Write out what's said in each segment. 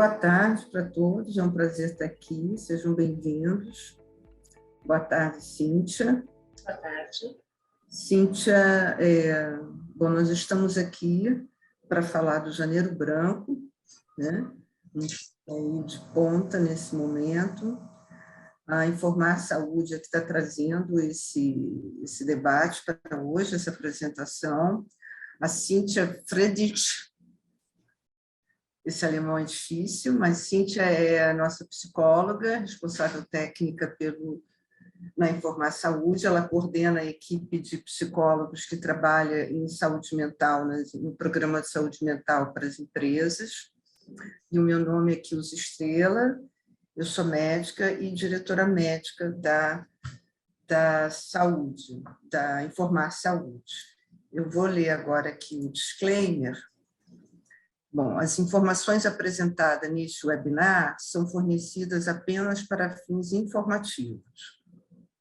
Boa tarde para todos, é um prazer estar aqui, sejam bem-vindos. Boa tarde, Cíntia. Boa tarde. Cíntia, bom, nós estamos aqui para falar do Janeiro Branco, né? Aí de ponta nesse momento. A Informar Saúde é que está trazendo esse debate para hoje, essa apresentação. A Cíntia Friedrich, esse alemão é difícil, mas Cíntia é a nossa psicóloga, responsável técnica na Informar Saúde. Ela coordena a equipe de psicólogos que trabalha em saúde mental, no programa de saúde mental para as empresas. E o meu nome é Kilza Estrela, eu sou médica e diretora médica da saúde, da Informar Saúde. Eu vou ler agora aqui o disclaimer. Bom, as informações apresentadas neste webinar são fornecidas apenas para fins informativos.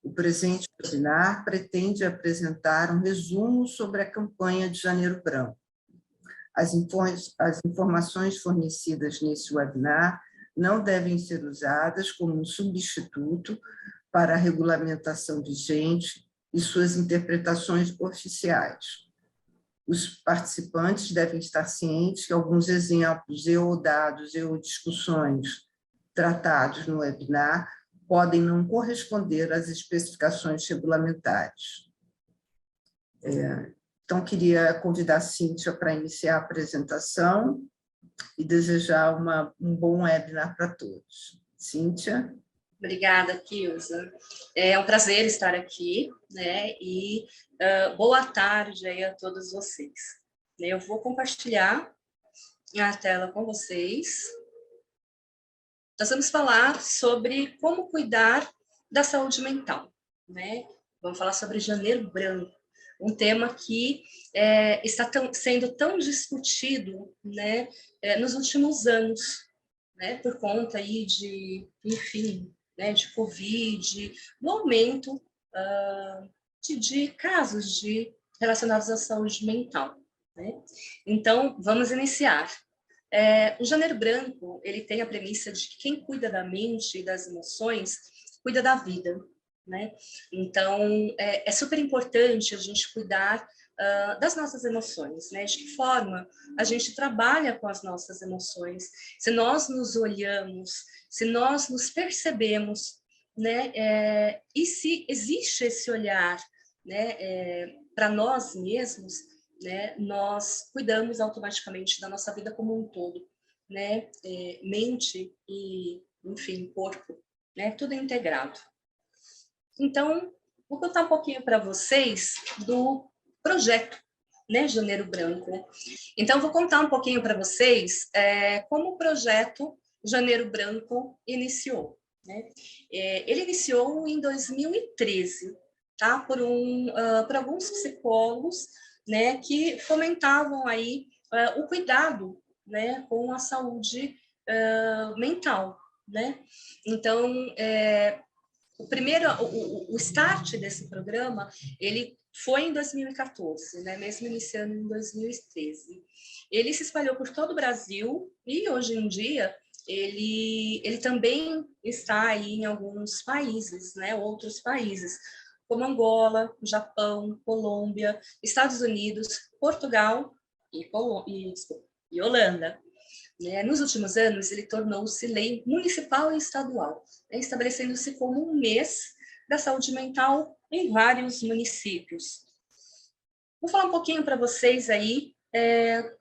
O presente webinar pretende apresentar um resumo sobre a campanha de Janeiro Branco. As informações fornecidas nesse webinar não devem ser usadas como um substituto para a regulamentação vigente e suas interpretações oficiais. Os participantes devem estar cientes que alguns exemplos ou dados ou discussões tratados no webinar podem não corresponder às especificações regulamentares. Então, queria convidar a Cíntia para iniciar a apresentação e desejar um bom webinar para todos. Cíntia? Obrigada, Kilza. É um prazer estar aqui, né? E boa tarde aí a todos vocês. Eu vou compartilhar a tela com vocês. Nós vamos falar sobre como cuidar da saúde mental, né? Vamos falar sobre Janeiro Branco, um tema que está sendo tão discutido, né, nos últimos anos, né, por conta aí enfim, né, de Covid, no aumento de casos relacionados à saúde mental, né? Então, vamos iniciar. O Janeiro Branco, ele tem a premissa de que quem cuida da mente e das emoções, cuida da vida, né? Então, é super importante a gente cuidar das nossas emoções, né? De que forma a gente trabalha com as nossas emoções, se nós nos olhamos, se nós nos percebemos, né? E se existe esse olhar, né? Para nós mesmos, né? Nós cuidamos automaticamente da nossa vida como um todo, né? Mente e, enfim, corpo, né? Tudo integrado. Então, vou contar um pouquinho para vocês do projeto, né, Janeiro Branco. Então, vou contar um pouquinho para vocês como o projeto Janeiro Branco iniciou, né? Ele iniciou em 2013, tá? Por alguns psicólogos, né, que fomentavam aí o cuidado, né, com a saúde mental, né? Então, o start desse programa, ele foi em 2014, né? Mesmo iniciando em 2013. Ele se espalhou por todo o Brasil e, hoje em dia, ele também está aí em alguns países, né? Outros países, como Angola, Japão, Colômbia, Estados Unidos, Portugal e Holanda. Nos últimos anos, ele tornou-se lei municipal e estadual, estabelecendo-se como um mês da saúde mental em vários municípios. Vou falar um pouquinho para vocês aí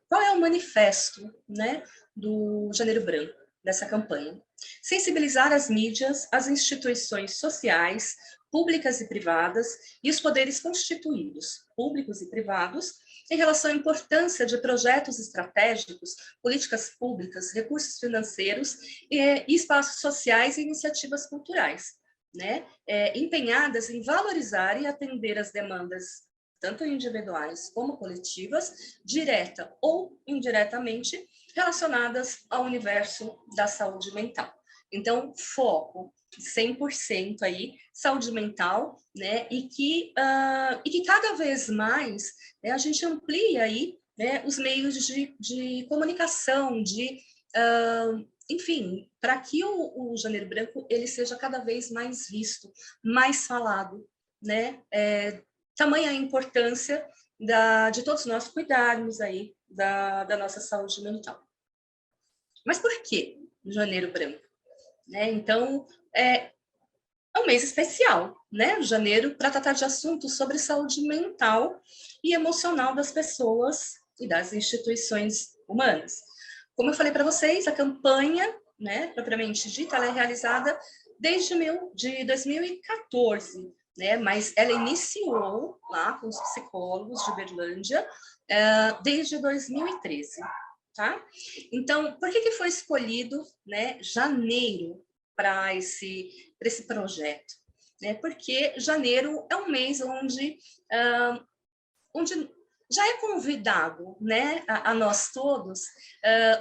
qual é o manifesto, né, do Janeiro Branco, dessa campanha. Sensibilizar as mídias, as instituições sociais, públicas e privadas, e os poderes constituídos, públicos e privados, em relação à importância de projetos estratégicos, políticas públicas, recursos financeiros e espaços sociais e iniciativas culturais, né? Empenhadas em valorizar e atender as demandas, tanto individuais como coletivas, direta ou indiretamente, relacionadas ao universo da saúde mental. Então, foco 100% aí, saúde mental, né? E que cada vez mais, né, a gente amplia aí, né, os meios de comunicação, de enfim, para que o Janeiro Branco ele seja cada vez mais visto, mais falado, né? Tamanha a importância de todos nós cuidarmos aí da nossa saúde mental. Mas por que Janeiro Branco? Né? Então, é um mês especial, né? Janeiro, para tratar de assuntos sobre saúde mental e emocional das pessoas e das instituições humanas. Como eu falei para vocês, a campanha, né, propriamente dita, ela é realizada desde 2014, né? Mas ela iniciou lá com os psicólogos de Uberlândia desde 2013. Tá? Então, por que foi escolhido, né, janeiro para esse projeto? Né? Porque janeiro é um mês onde já é convidado, né, a nós todos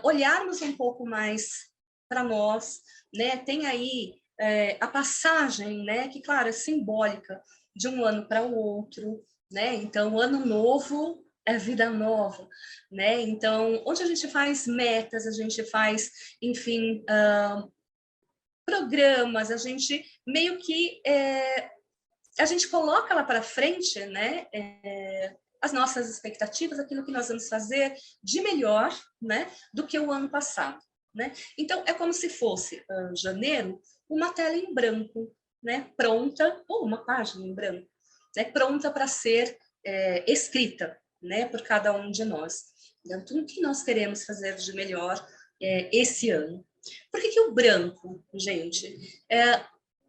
olharmos um pouco mais para nós, né? Tem aí a passagem, né, que, claro, é simbólica de um ano para o outro, né? Então, ano novo é vida nova, né? Então, onde a gente faz metas, a gente faz, enfim, programas, a gente meio que a gente coloca lá para frente, né? As nossas expectativas, aquilo que nós vamos fazer de melhor, né, do que o ano passado, né? Então é como se fosse janeiro uma tela em branco, né, pronta, ou uma página em branco, né, pronta para ser escrita, né, por cada um de nós. Então, tudo que nós queremos fazer de melhor esse ano. Por que o branco, gente?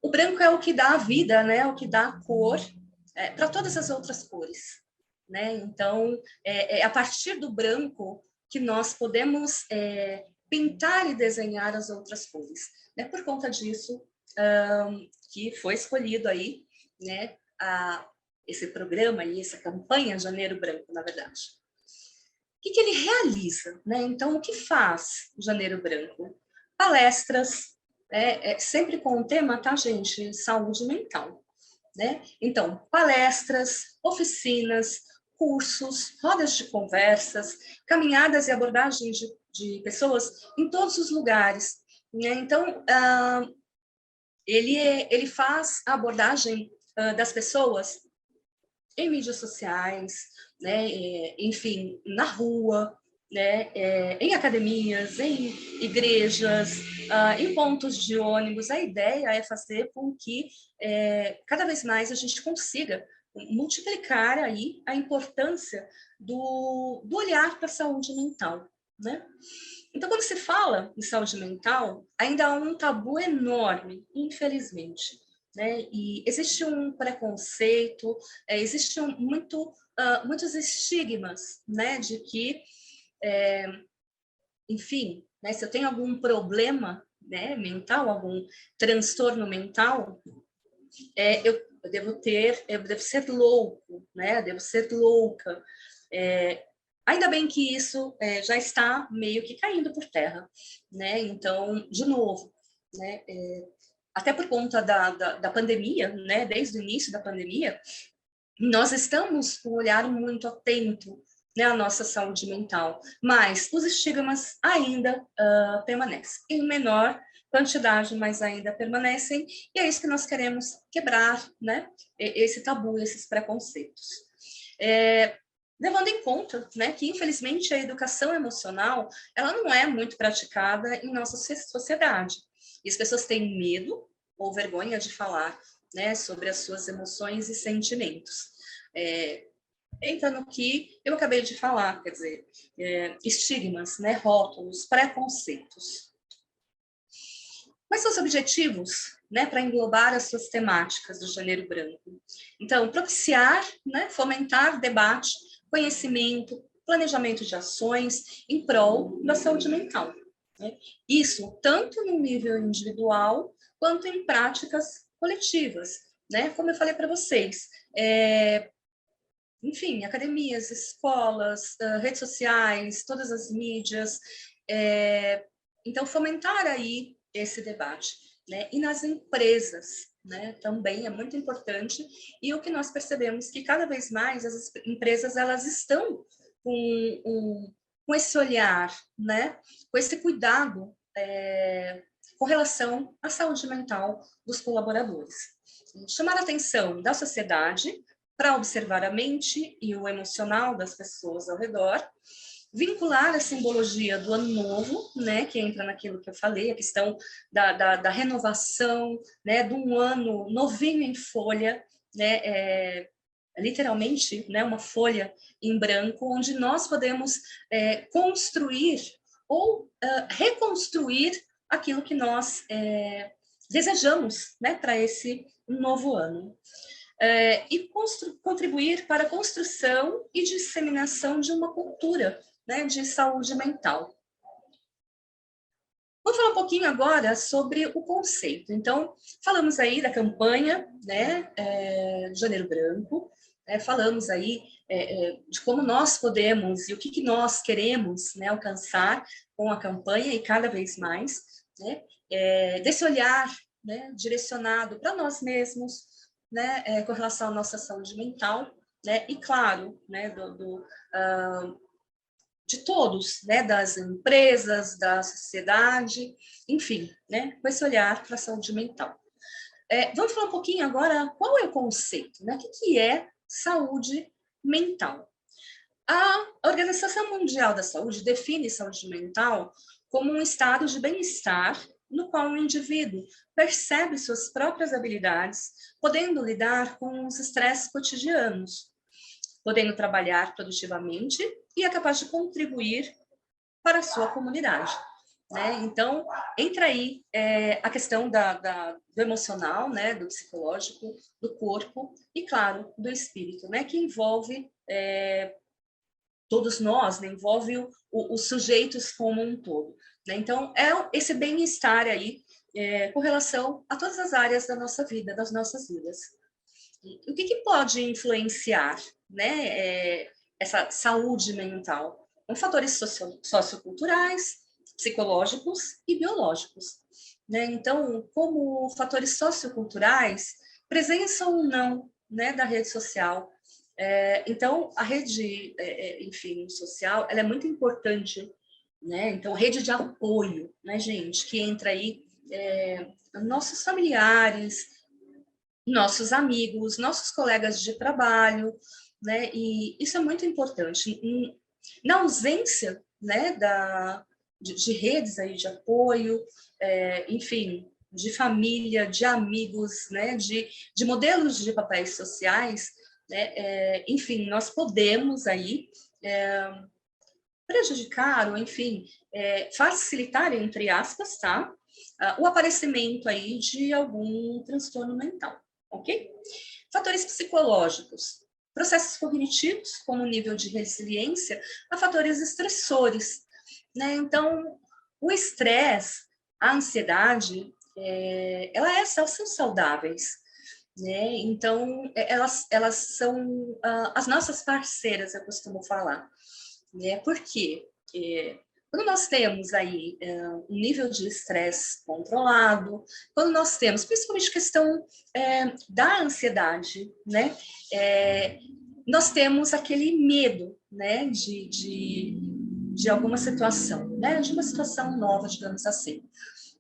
O branco é o que dá a vida, né, o que dá a cor para todas as outras cores. Né? Então, é a partir do branco que nós podemos pintar e desenhar as outras cores. Né? Por conta disso, que foi escolhido aí, né, esse programa e essa campanha Janeiro Branco, na verdade. O que ele realiza? Né? Então, o que faz Janeiro Branco? Palestras, sempre com o tema, tá, gente? Saúde mental. Né? Então, palestras, oficinas, cursos, rodas de conversas, caminhadas e abordagens de pessoas em todos os lugares. Né? Então, ele faz a abordagem das pessoas em mídias sociais, né? Enfim, na rua, né? Em academias, em igrejas, em pontos de ônibus. A ideia é fazer com que cada vez mais a gente consiga multiplicar aí a importância do olhar para a saúde mental, né? Então, quando se fala em saúde mental, ainda há um tabu enorme, infelizmente. Né? E existe um preconceito, existem muitos estigmas, né? De que, enfim, né? Se eu tenho algum problema, né, mental, algum transtorno mental, eu devo ser louco, né? Devo ser louca. Ainda bem que isso já está meio que caindo por terra, né? Então, de novo, né? Até por conta da pandemia, né? Desde o início da pandemia, nós estamos com um olhar muito atento, né, à nossa saúde mental, mas os estigmas ainda permanecem, em menor quantidade, mas ainda permanecem, e é isso que nós queremos quebrar, né, esse tabu, esses preconceitos. Levando em conta, né, que infelizmente a educação emocional ela não é muito praticada em nossa sociedade, e as pessoas têm medo ou vergonha de falar, né, sobre as suas emoções e sentimentos. Entra no que eu acabei de falar, quer dizer, estigmas, né, rótulos, preconceitos. Quais são os objetivos, né, para englobar as suas temáticas do Janeiro Branco? Então, propiciar, né, fomentar debate, conhecimento, planejamento de ações em prol da saúde mental. Né? Isso tanto no nível individual quanto em práticas coletivas. Né? Como eu falei para vocês, enfim, academias, escolas, redes sociais, todas as mídias. Então, fomentar aí esse debate. Né? E nas empresas, né, também é muito importante, e o que nós percebemos que cada vez mais as empresas elas estão com esse olhar, né, com esse cuidado com relação à saúde mental dos colaboradores. Chamar a atenção da sociedade para observar a mente e o emocional das pessoas ao redor, vincular a simbologia do ano novo, né, que entra naquilo que eu falei, a questão da renovação, né, de um ano novinho em folha, né, literalmente, né, uma folha em branco, onde nós podemos construir ou reconstruir aquilo que nós desejamos, né, para esse novo ano. E contribuir para a construção e disseminação de uma cultura, né, de saúde mental. Vou falar um pouquinho agora sobre o conceito. Então, falamos aí da campanha, né, de Janeiro Branco, falamos aí de como nós podemos e o que nós queremos, né, alcançar com a campanha e cada vez mais, né, desse olhar, né, direcionado para nós mesmos, né, com relação à nossa saúde mental, né, e claro, né, de todos, né, das empresas, da sociedade, enfim, né, com esse olhar para a saúde mental. Vamos falar um pouquinho agora qual é o conceito, né? O que é saúde mental? A Organização Mundial da Saúde define saúde mental como um estado de bem-estar no qual o indivíduo percebe suas próprias habilidades, podendo lidar com os estresses cotidianos, podendo trabalhar produtivamente e é capaz de contribuir para a sua comunidade. Né? Então, entra aí a questão do emocional, né? Do psicológico, do corpo e, claro, do espírito, né? Que envolve todos nós, né? Envolve os sujeitos como um todo. Né? Então, é esse bem-estar aí com relação a todas as áreas da nossa vida, das nossas vidas. E o que pode influenciar, né, essa saúde mental? Fatores socioculturais, psicológicos e biológicos. Né? Então, como fatores socioculturais, presença ou não, né, da rede social. Então, a rede, enfim, social, ela é muito importante. Né? Então, rede de apoio, né, gente, que entra aí nossos familiares, nossos amigos, nossos colegas de trabalho, né? E isso é muito importante. Na ausência, né, de redes aí de apoio, enfim, de família, de amigos, né, de modelos de papéis sociais, né, enfim, nós podemos aí prejudicar ou, enfim, facilitar, entre aspas, tá, o aparecimento aí de algum transtorno mental. Ok? Fatores psicológicos. Processos cognitivos, como o nível de resiliência, a fatores estressores. Né? Então, o estresse, a ansiedade, elas são saudáveis. Né? Então, elas são as nossas parceiras, eu costumo falar. Né? Por quê? Quando nós temos aí um nível de estresse controlado, quando nós temos, principalmente questão da ansiedade, né? Nós temos aquele medo, né? De alguma situação, né? De uma situação nova, digamos assim.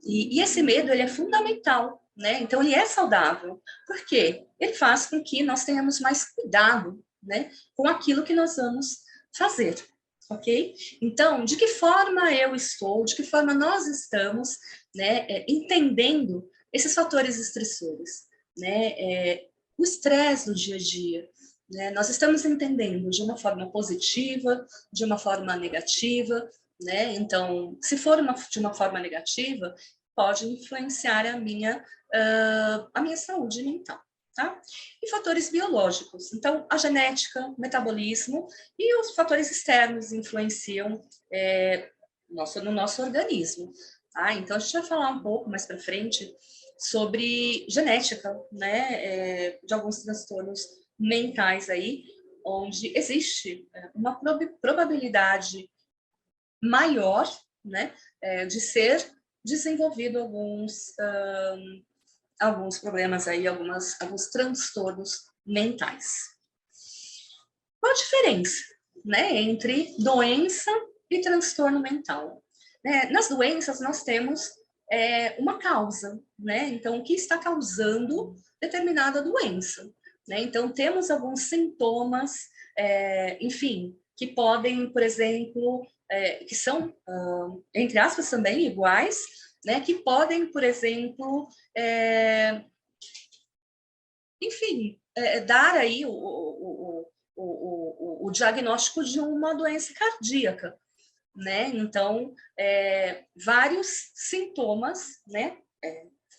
E esse medo, ele é fundamental, né? Então, ele é saudável. Por quê? Ele faz com que nós tenhamos mais cuidado, né? Com aquilo que nós vamos fazer. Ok? Então, de que forma eu estou, de que forma nós estamos, né, entendendo esses fatores estressores, né, o estresse do dia a dia, né, nós estamos entendendo de uma forma positiva, de uma forma negativa, né, então, se for de uma forma negativa, pode influenciar a minha saúde mental. Tá? E fatores biológicos. Então, a genética, o metabolismo e os fatores externos influenciam no nosso organismo. Tá? Então, a gente vai falar um pouco mais para frente sobre genética, né, de alguns transtornos mentais aí, onde existe uma probabilidade maior, né, de ser desenvolvido alguns problemas aí, alguns transtornos mentais. Qual a diferença, né, entre doença e transtorno mental? né? Nas doenças, nós temos uma causa, né? Então, o que está causando determinada doença, né? Então, temos alguns sintomas, enfim, que podem, por exemplo, que são, entre aspas, também iguais, né? Que podem, por exemplo, enfim, dar aí o diagnóstico de uma doença cardíaca, né? Então, vários sintomas, né,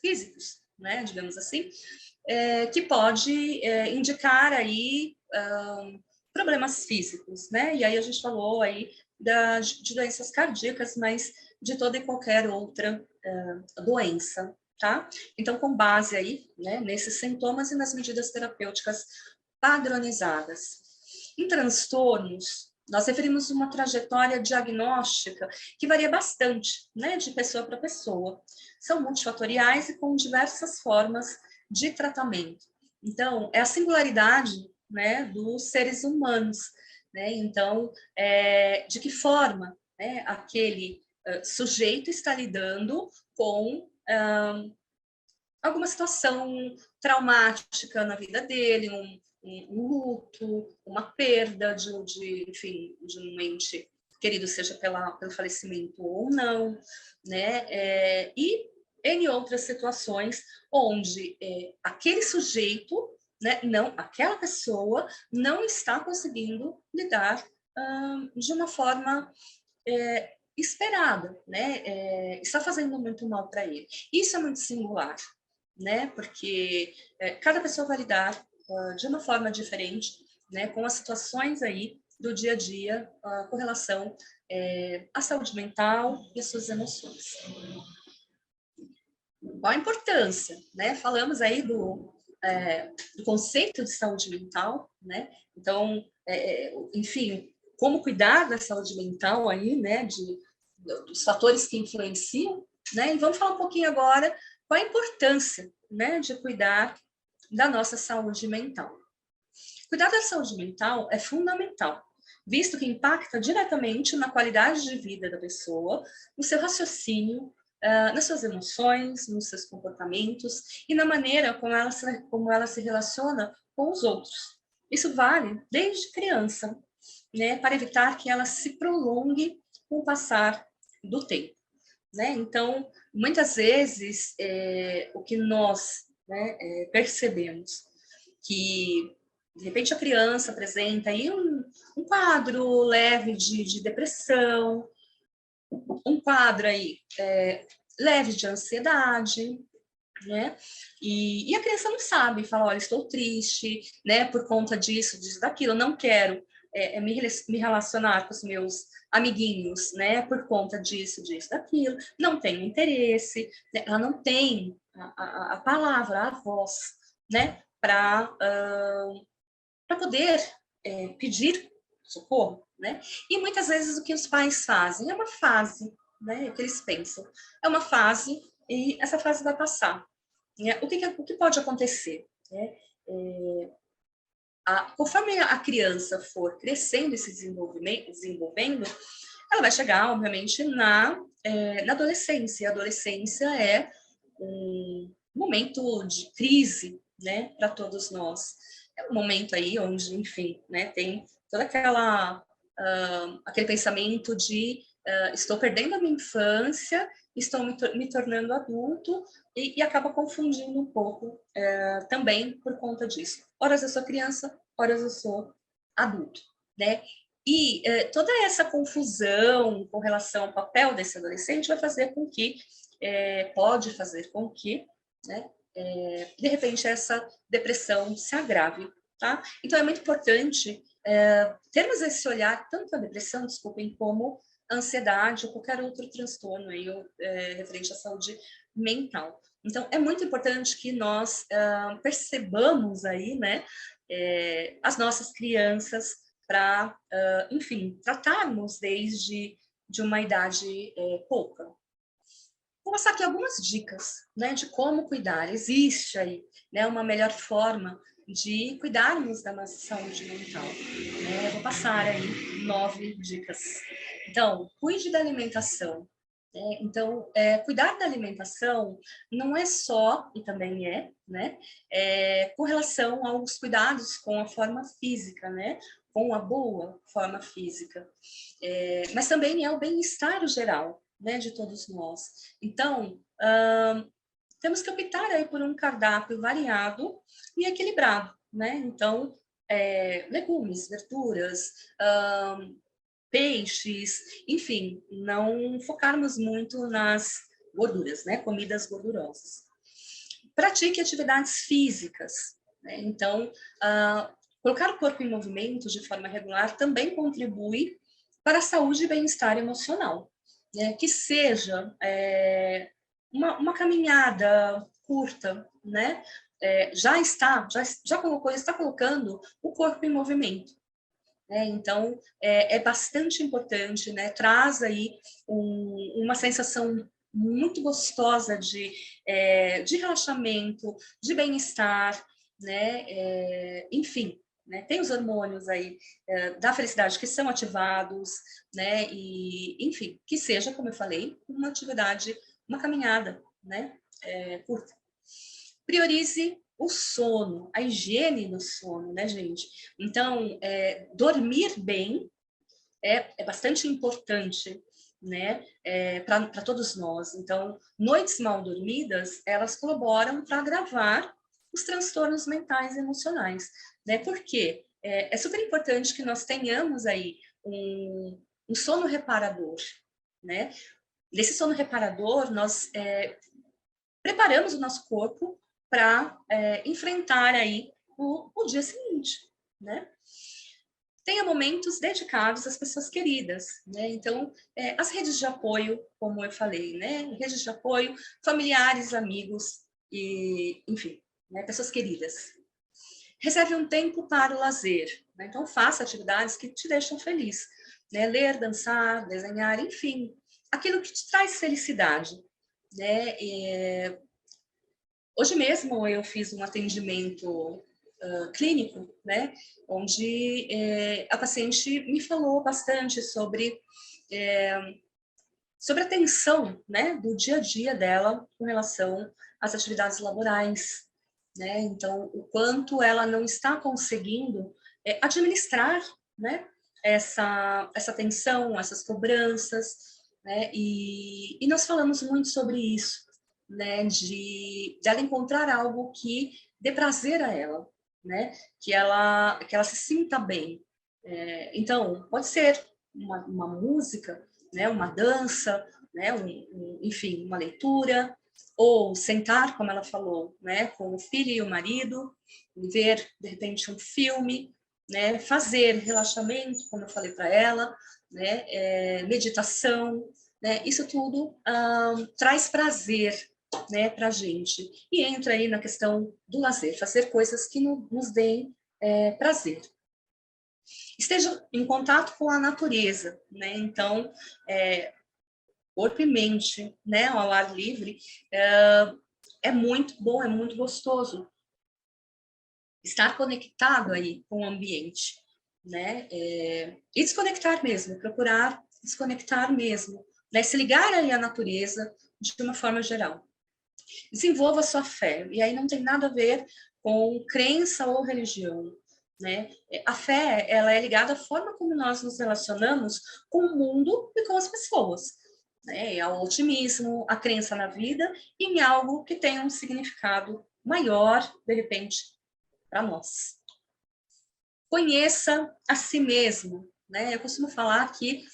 físicos, né, digamos assim, que pode indicar aí problemas físicos, né? E aí a gente falou aí de doenças cardíacas, mas de toda e qualquer outra doença, tá? Então, com base aí, né, nesses sintomas e nas medidas terapêuticas padronizadas. Em transtornos, nós referimos uma trajetória diagnóstica que varia bastante, né, de pessoa para pessoa. São multifatoriais e com diversas formas de tratamento. Então, é a singularidade, né, dos seres humanos, né? Então, de que forma, né, aquele sujeito está lidando com alguma situação traumática na vida dele, um luto, uma perda enfim, de um ente querido, seja pelo falecimento ou não, né? E em outras situações onde aquele sujeito, né, não, aquela pessoa não está conseguindo lidar de uma forma esperada, né? Está fazendo muito mal para ele. Isso é muito singular, né? Porque cada pessoa vai lidar de uma forma diferente, né? Com as situações aí do dia a dia com relação à saúde mental e às suas emoções. Qual a importância, né? Falamos aí do conceito de saúde mental, né? Então, enfim, como cuidar da saúde mental aí, né? Dos fatores que influenciam, né? E vamos falar um pouquinho agora qual a importância, né, de cuidar da nossa saúde mental. Cuidar da saúde mental é fundamental, visto que impacta diretamente na qualidade de vida da pessoa, no seu raciocínio, nas suas emoções, nos seus comportamentos e na maneira como ela se relaciona com os outros. Isso vale desde criança, né, para evitar que ela se prolongue com o passar do tempo, né? Então, muitas vezes, o que nós, né, percebemos que, de repente, a criança apresenta aí um quadro leve de depressão, um quadro aí leve de ansiedade, né? E a criança não sabe, fala, olha, estou triste, né, por conta disso, daquilo, não quero me relacionar com os meus amiguinhos, né, por conta disso, daquilo, não tem interesse, né, ela não tem a palavra, a voz, né, para poder pedir socorro, né? E muitas vezes o que os pais fazem é uma fase, né, que eles pensam, é uma fase e essa fase vai passar. Né? O que pode acontecer? Né? Conforme a criança for crescendo e se desenvolvendo, ela vai chegar, obviamente, na adolescência. A adolescência é um momento de crise, né, para todos nós. É um momento aí onde, enfim, né, tem toda aquele pensamento de estou perdendo a minha infância, estou me tornando adulto e acaba confundindo um pouco também por conta disso. Horas eu sou criança, horas eu sou adulto, né? E toda essa confusão com relação ao papel desse adolescente vai fazer com que, pode fazer com que, né, de repente, essa depressão se agrave, tá? Então, é muito importante termos esse olhar, tanto a depressão, desculpem, como a ansiedade ou qualquer outro transtorno aí, referente à saúde mental. Então, é muito importante que nós percebamos aí, né, as nossas crianças para, enfim, tratarmos desde de uma idade pouca. Vou passar aqui algumas dicas, né, de como cuidar. Existe aí, né, uma melhor forma de cuidarmos da nossa saúde mental. Vou passar aí 9 dicas. Então, cuide da alimentação, Então, cuidar da alimentação não é só, e também né, com relação aos cuidados com a forma física, né, com a boa forma física, mas também é o bem-estar geral, né, de todos nós. Então, temos que optar aí por um cardápio variado e equilibrado, né? Então, legumes, verduras, peixes, enfim, não focarmos muito nas gorduras, né? Comidas gordurosas. Pratique atividades físicas, né? Então, colocar o corpo em movimento de forma regular também contribui para a saúde e bem-estar emocional, né? Que seja uma caminhada curta, né? Já está colocando o corpo em movimento. Então, é bastante importante, né? Traz aí uma sensação muito gostosa de relaxamento, de bem-estar, né? Enfim, né? Tem os hormônios aí da felicidade que são ativados, né? E, enfim, que seja, como eu falei, uma atividade, uma caminhada, né? Curta. Priorize o sono, a higiene do sono, né, gente? Então, dormir bem é bastante importante, né, para todos nós. Então, noites mal dormidas, elas colaboram para agravar os transtornos mentais e emocionais, né? Porque é super importante que nós tenhamos aí um sono reparador, né? Nesse sono reparador, nós preparamos o nosso corpo para enfrentar aí o dia seguinte, né? Tenha momentos dedicados às pessoas queridas, né? Então, as redes de apoio, como eu falei, né? Redes de apoio, familiares, amigos e, enfim, né? Pessoas queridas. Reserve um tempo para o lazer, né? Então, faça atividades que te deixam feliz, né? Ler, dançar, desenhar, enfim, aquilo que te traz felicidade, né? Hoje mesmo eu fiz um atendimento clínico, né, onde a paciente me falou bastante sobre a tensão, né, do dia a dia dela com relação às atividades laborais, né? Então, o quanto ela não está conseguindo administrar, né, essa tensão, essas cobranças, né? E nós falamos muito sobre isso, né, de ela encontrar algo que dê prazer a ela, né, que ela se sinta bem. Então, pode ser uma música, né, uma dança, né, enfim, uma leitura, ou sentar, como ela falou, né, com o filho e o marido, ver, de repente, um filme, né, fazer relaxamento, como eu falei para ela, né, meditação, né, isso tudo traz prazer, né, para a gente. E entra aí na questão do lazer, fazer coisas que nos deem prazer. Esteja em contato com a natureza, né? Então, corpo e mente, né, ao ar livre, é muito bom, é muito gostoso estar conectado aí com o ambiente, né? E desconectar mesmo, procurar desconectar mesmo, né? Se ligar aí à natureza de uma forma geral. Desenvolva a sua fé, e aí não tem nada a ver com crença ou religião, né? A fé, ela é ligada à forma como nós nos relacionamos com o mundo e com as pessoas, né? Ao otimismo, à crença na vida e em algo que tenha um significado maior, de repente, para nós. Conheça a si mesmo, né? Eu costumo falar que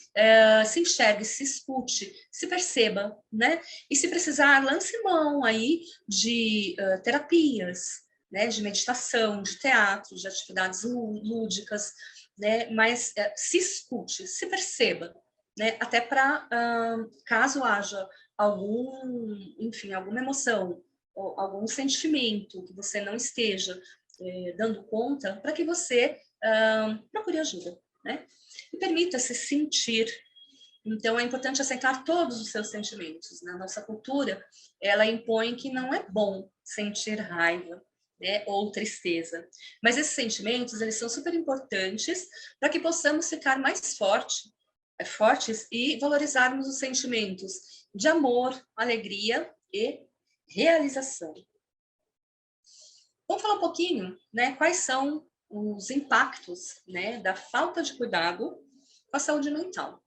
se enxergue, se escute, se perceba, né? E se precisar, lance mão aí de terapias, né? De meditação, de teatro, de atividades lúdicas, né? Mas se escute, se perceba, né? Até para caso haja enfim, alguma emoção, ou algum sentimento que você não esteja dando conta, para que você procure ajuda, né? E permita-se sentir. Então, é importante aceitar todos os seus sentimentos. Na nossa cultura, ela impõe que não é bom sentir raiva, né, ou tristeza. Mas esses sentimentos, eles são super importantes para que possamos ficar mais fortes e valorizarmos os sentimentos de amor, alegria e realização. Vamos falar um pouquinho, né, quais são os impactos, né, da falta de cuidado com a saúde mental.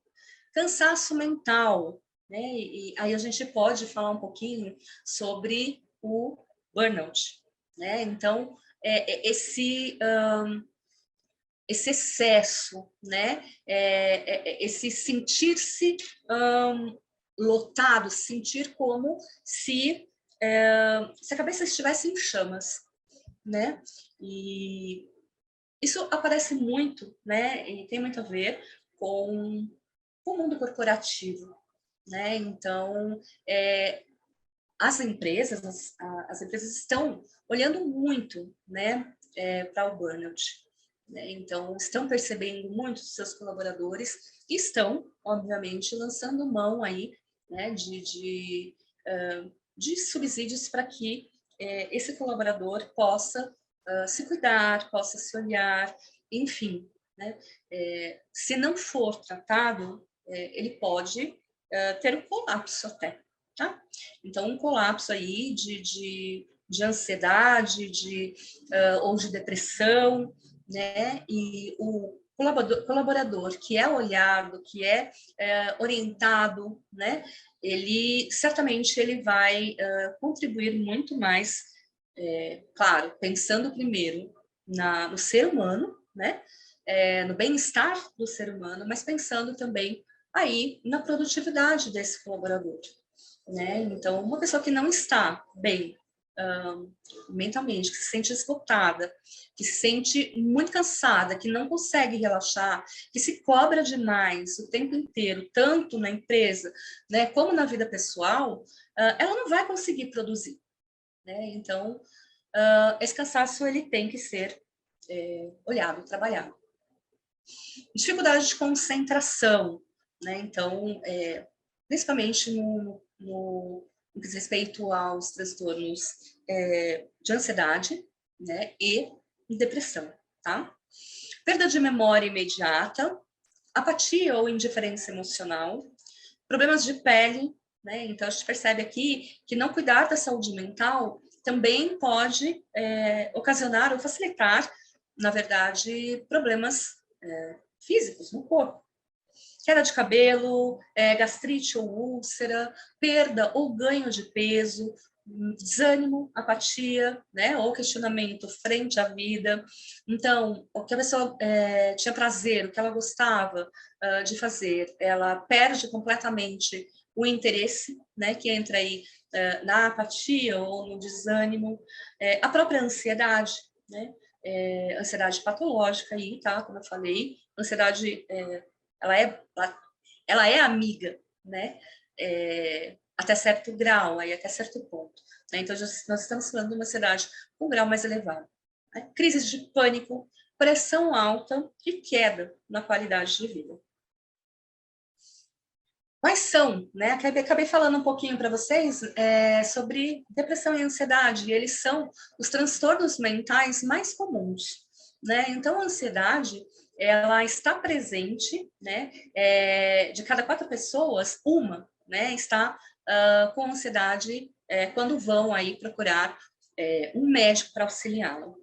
Cansaço mental, né, e aí a gente pode falar um pouquinho sobre o burnout, né? Então, esse excesso, né? Esse sentir-se lotado, sentir como se a cabeça estivesse em chamas, né? E isso aparece muito, né? E tem muito a ver com o mundo corporativo, né? Então, as empresas, as empresas estão olhando muito, né, para o burnout, né? Então, estão percebendo muito dos seus colaboradores e estão, obviamente, lançando mão aí, né, de subsídios para que esse colaborador possa se cuidar, possa se olhar, enfim, né? Se não for tratado, ele pode ter um colapso até, tá? Então, um colapso aí de ansiedade, ou de depressão, né? E o colaborador que é olhado, que é orientado, né? Ele certamente ele vai contribuir muito mais, claro, pensando primeiro no ser humano, né? No bem-estar do ser humano, mas pensando também aí na produtividade desse colaborador, né? Então, uma pessoa que não está bem mentalmente, que se sente esgotada, que se sente muito cansada, que não consegue relaxar, que se cobra demais o tempo inteiro, tanto na empresa, né, como na vida pessoal, ela não vai conseguir produzir, né? Então, esse cansaço ele tem que ser olhado, trabalhado. Dificuldade de concentração, né? Então, principalmente no que diz respeito aos transtornos de ansiedade, né, e depressão, tá? Perda de memória imediata, apatia ou indiferença emocional, problemas de pele, né? Então a gente percebe aqui que não cuidar da saúde mental também pode ocasionar ou facilitar, na verdade, problemas físicos no corpo. Queda de cabelo, gastrite ou úlcera, perda ou ganho de peso, desânimo, apatia, né, ou questionamento frente à vida. Então, o que a pessoa tinha prazer, o que ela gostava de fazer, ela perde completamente o interesse, né, que entra aí na apatia ou no desânimo, a própria ansiedade, né, ansiedade patológica aí, tá, como eu falei, ansiedade ela é amiga, né? Até certo grau, aí até certo ponto. Né? Então, nós estamos falando de uma ansiedade com um grau mais elevado. Né? Crises de pânico, pressão alta e queda na qualidade de vida. Quais são, né? Acabei falando um pouquinho para vocês sobre depressão e ansiedade. E eles são os transtornos mentais mais comuns, né? Então, a ansiedade ela está presente, né? De cada 4 pessoas, uma, né, está com ansiedade quando vão aí procurar um médico para auxiliá-la.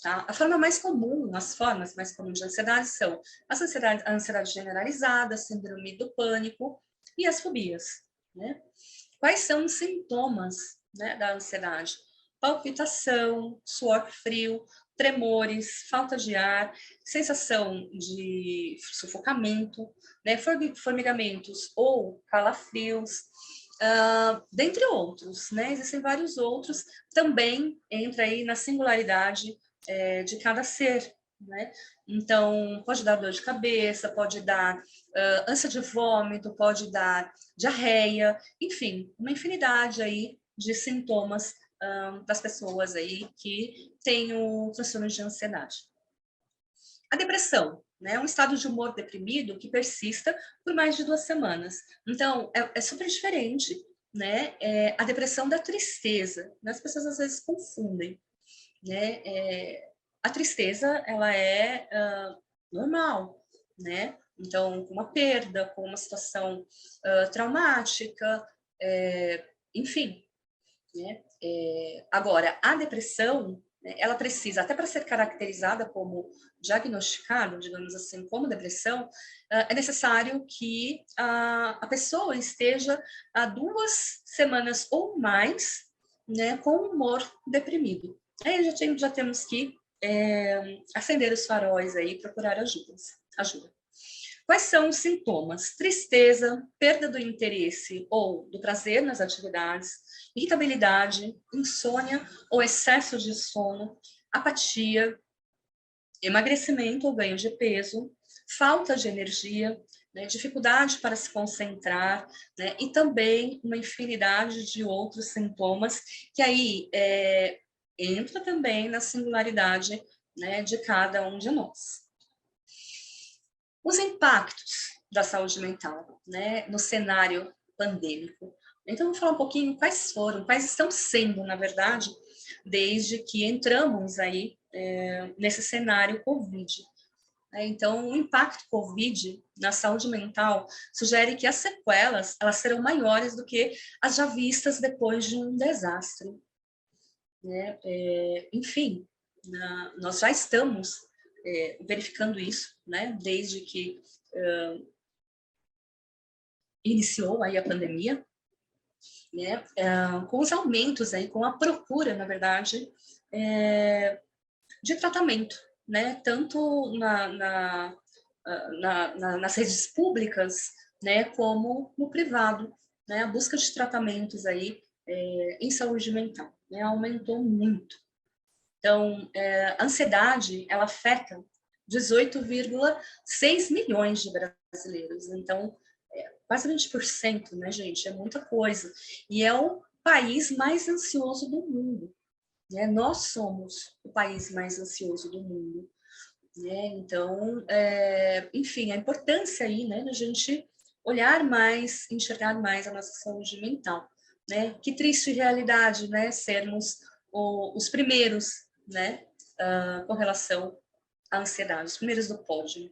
Tá? A forma mais comum, as formas mais comuns de ansiedade são a ansiedade generalizada, a síndrome do pânico e as fobias. Né? Quais são os sintomas, né, da ansiedade? Palpitação, suor frio, tremores, falta de ar, sensação de sufocamento, né, formigamentos ou calafrios, dentre outros, né? Existem vários outros, também entra aí na singularidade de cada ser, né? Então, pode dar dor de cabeça, pode dar ânsia de vômito, pode dar diarreia, enfim, uma infinidade aí de sintomas das pessoas aí que têm o transtorno de ansiedade. A depressão, né, é um estado de humor deprimido que persista por mais de 2 semanas. Então, é super diferente, né, a depressão da tristeza. Né? As pessoas às vezes confundem, né? A tristeza, ela é normal, né? Então, com uma perda, com uma situação traumática, enfim, né? Agora, a depressão, né, ela precisa, até para ser caracterizada como diagnosticada, digamos assim, como depressão, é necessário que a pessoa esteja há 2 semanas ou mais, né, com humor deprimido. Aí já temos que acender os faróis aí e procurar ajuda. Quais são os sintomas? Tristeza, perda do interesse ou do prazer nas atividades, irritabilidade, insônia ou excesso de sono, apatia, emagrecimento ou ganho de peso, falta de energia, né, dificuldade para se concentrar, né, e também uma infinidade de outros sintomas que aí entra também na singularidade, né, de cada um de nós. Os impactos da saúde mental, né, no cenário pandêmico. Então, vou falar um pouquinho quais estão sendo, na verdade, desde que entramos aí nesse cenário Covid. Então, o impacto Covid na saúde mental sugere que as sequelas elas serão maiores do que as já vistas depois de um desastre. Né? Enfim, nós já estamos verificando isso, né? Desde que iniciou aí a pandemia, né? Com os aumentos aí, com a procura, na verdade, de tratamento, né? Tanto nas redes públicas, né? Como no privado, né? A busca de tratamentos aí em saúde mental, né? Aumentou muito. Então, a ansiedade, ela afeta 18,6 milhões de brasileiros. Então, quase 20%, né, gente? É muita coisa. E é o país mais ansioso do mundo. Né? Nós somos o país mais ansioso do mundo. Né? Então, enfim, a importância aí, né, da gente olhar mais, enxergar mais a nossa saúde mental. Né? Que triste realidade, né? Sermos os primeiros, né? Com relação à ansiedade, os primeiros do pódio.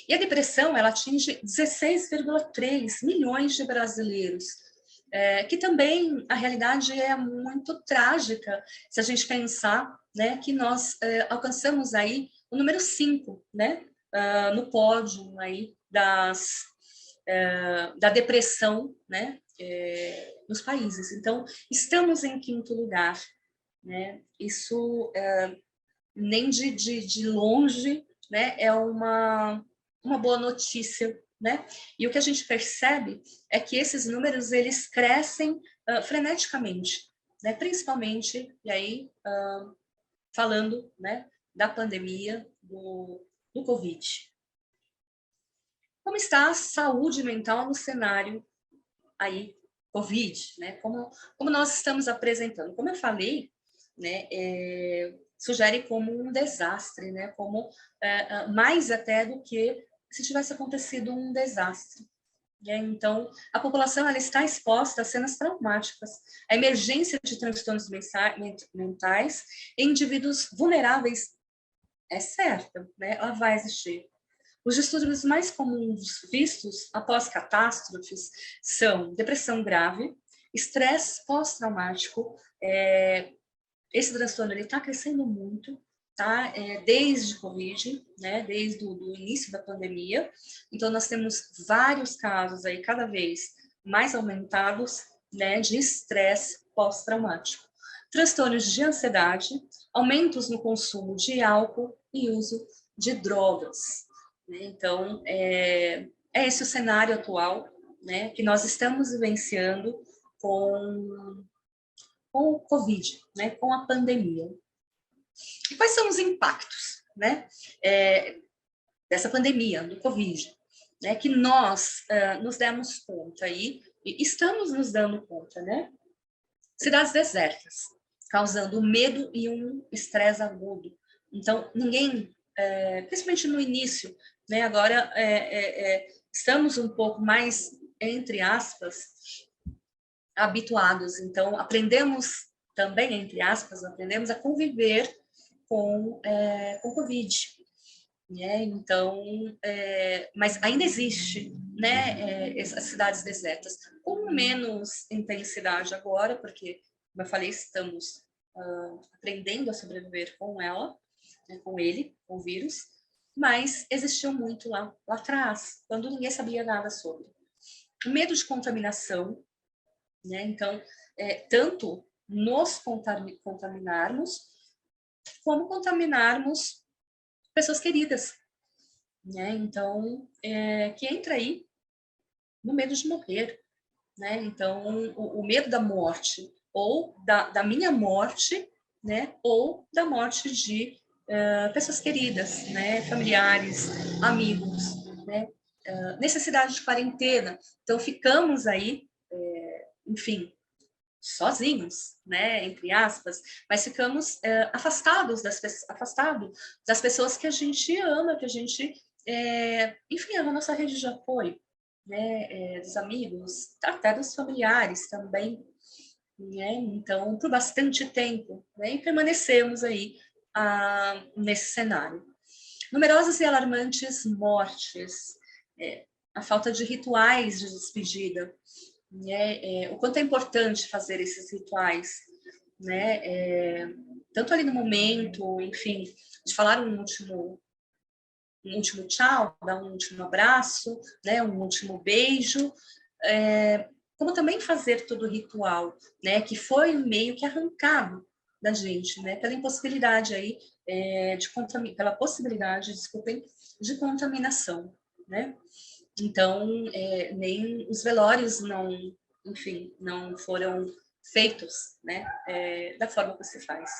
E a depressão, ela atinge 16,3 milhões de brasileiros, que também a realidade é muito trágica, se a gente pensar, né, que nós alcançamos aí o número 5, né, no pódio aí da depressão, né, nos países. Então, estamos em 5º lugar, né, isso nem de longe, né, é uma boa notícia, né? E o que a gente percebe é que esses números eles crescem freneticamente, né? Principalmente e aí falando, né, da pandemia do Covid. Como está a saúde mental no cenário aí Covid, né? Como nós estamos apresentando? Como eu falei, né? Sugere como um desastre, né? Como mais até do que se tivesse acontecido um desastre. Então, a população ela está exposta a cenas traumáticas, a emergência de transtornos mentais em indivíduos vulneráveis é certa, né? Ela vai existir. Os distúrbios mais comuns vistos após catástrofes são depressão grave, estresse pós-traumático. Esse transtorno está crescendo muito, tá? Desde Covid, né? Desde o início da pandemia. Então, nós temos vários casos aí, cada vez mais aumentados, né? De estresse pós-traumático. Transtornos de ansiedade, aumentos no consumo de álcool e uso de drogas. Então, é esse o cenário atual, né, que nós estamos vivenciando com o Covid, né, com a pandemia. E quais são os impactos, né, dessa pandemia, do Covid, né, que nós nos demos conta aí, e estamos nos dando conta, né? Cidades desertas, causando medo e um estresse agudo. Então, ninguém, principalmente no início, né, agora estamos um pouco mais, entre aspas, habituados. Então, aprendemos também, entre aspas, aprendemos a conviver com o Covid. né? Então, mas ainda existe, né, essas cidades desertas, com menos intensidade agora, porque, como eu falei, estamos aprendendo a sobreviver com ela, né, com ele, com o vírus, mas existiu muito lá atrás, quando ninguém sabia nada sobre. O medo de contaminação, né? Então, tanto nos contaminarmos, como contaminarmos pessoas queridas, né? Então, que entra aí no medo de morrer, né? Então, o medo da morte, ou da minha morte, né? Ou da morte de pessoas queridas, né? Familiares, amigos, né? Necessidade de quarentena. Então, ficamos aí, enfim, sozinhos, né, entre aspas, mas ficamos afastados das pessoas que a gente ama, que a gente, enfim, é a nossa rede de apoio, né, dos amigos, até dos familiares também, né, então, por bastante tempo, né, e permanecemos aí nesse cenário. Numerosas e alarmantes mortes, a falta de rituais de despedida, né? O quanto é importante fazer esses rituais, né? Tanto ali no momento, enfim, de falar um último tchau, dar um último abraço, né? Um último beijo, como também fazer todo o ritual, né? Que foi meio que arrancado da gente, né? Pela impossibilidade aí pela possibilidade, desculpem, de contaminação, né? Então, nem os velórios não, enfim, não foram feitos, né, da forma que se faz.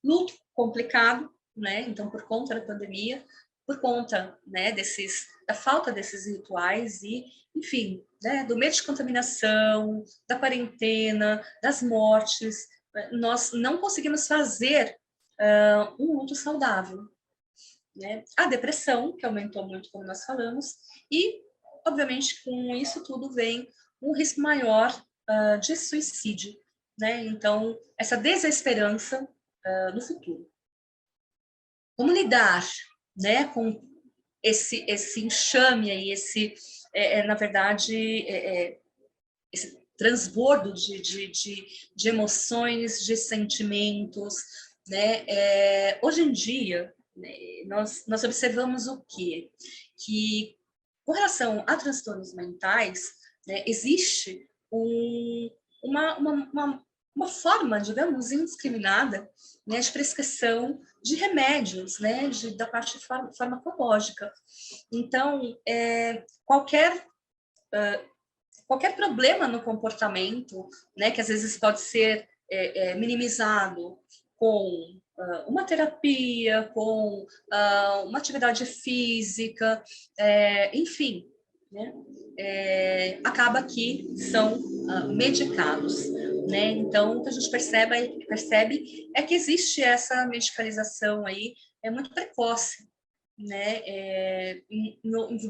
Luto complicado, né? Então, por conta da pandemia, por conta, né, da falta desses rituais e, enfim, né, do medo de contaminação, da quarentena, das mortes, nós não conseguimos fazer um luto saudável, né? A depressão, que aumentou muito, como nós falamos, e, obviamente, com isso tudo vem um risco maior de suicídio, né? Então, essa desesperança no futuro. Como lidar, né, com esse enxame aí, na verdade, esse transbordo de emoções, de sentimentos, né? Hoje em dia, né, nós observamos o quê? Que, com relação a transtornos mentais, né, existe uma forma, digamos, indiscriminada, né, de prescrição de remédios, né, da parte farmacológica. Então, qualquer problema no comportamento, né, que às vezes pode ser minimizado com uma terapia, com uma atividade física, enfim, né, acaba que são medicados. Né? Então, o que a gente percebe é que existe essa medicalização aí, muito precoce. Né? Em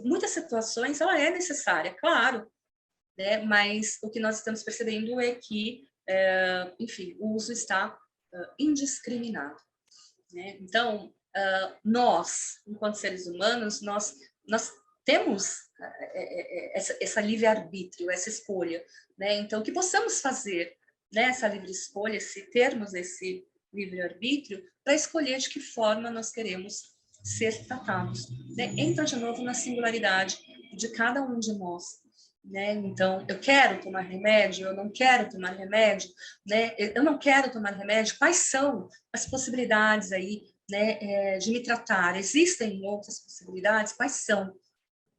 muitas situações, ela é necessária, claro, né? Mas o que nós estamos percebendo é que, enfim, o uso está indiscriminado, né? Então, nós, enquanto seres humanos, nós temos essa livre-arbítrio, essa escolha, né? Então, que possamos fazer, né, essa livre escolha, se termos esse livre-arbítrio, para escolher de que forma nós queremos ser tratados, né? Entra de novo na singularidade de cada um de nós, né? Então, eu quero tomar remédio, eu não quero tomar remédio, né? Eu não quero tomar remédio. Quais são as possibilidades aí, né, de me tratar? Existem outras possibilidades? Quais são?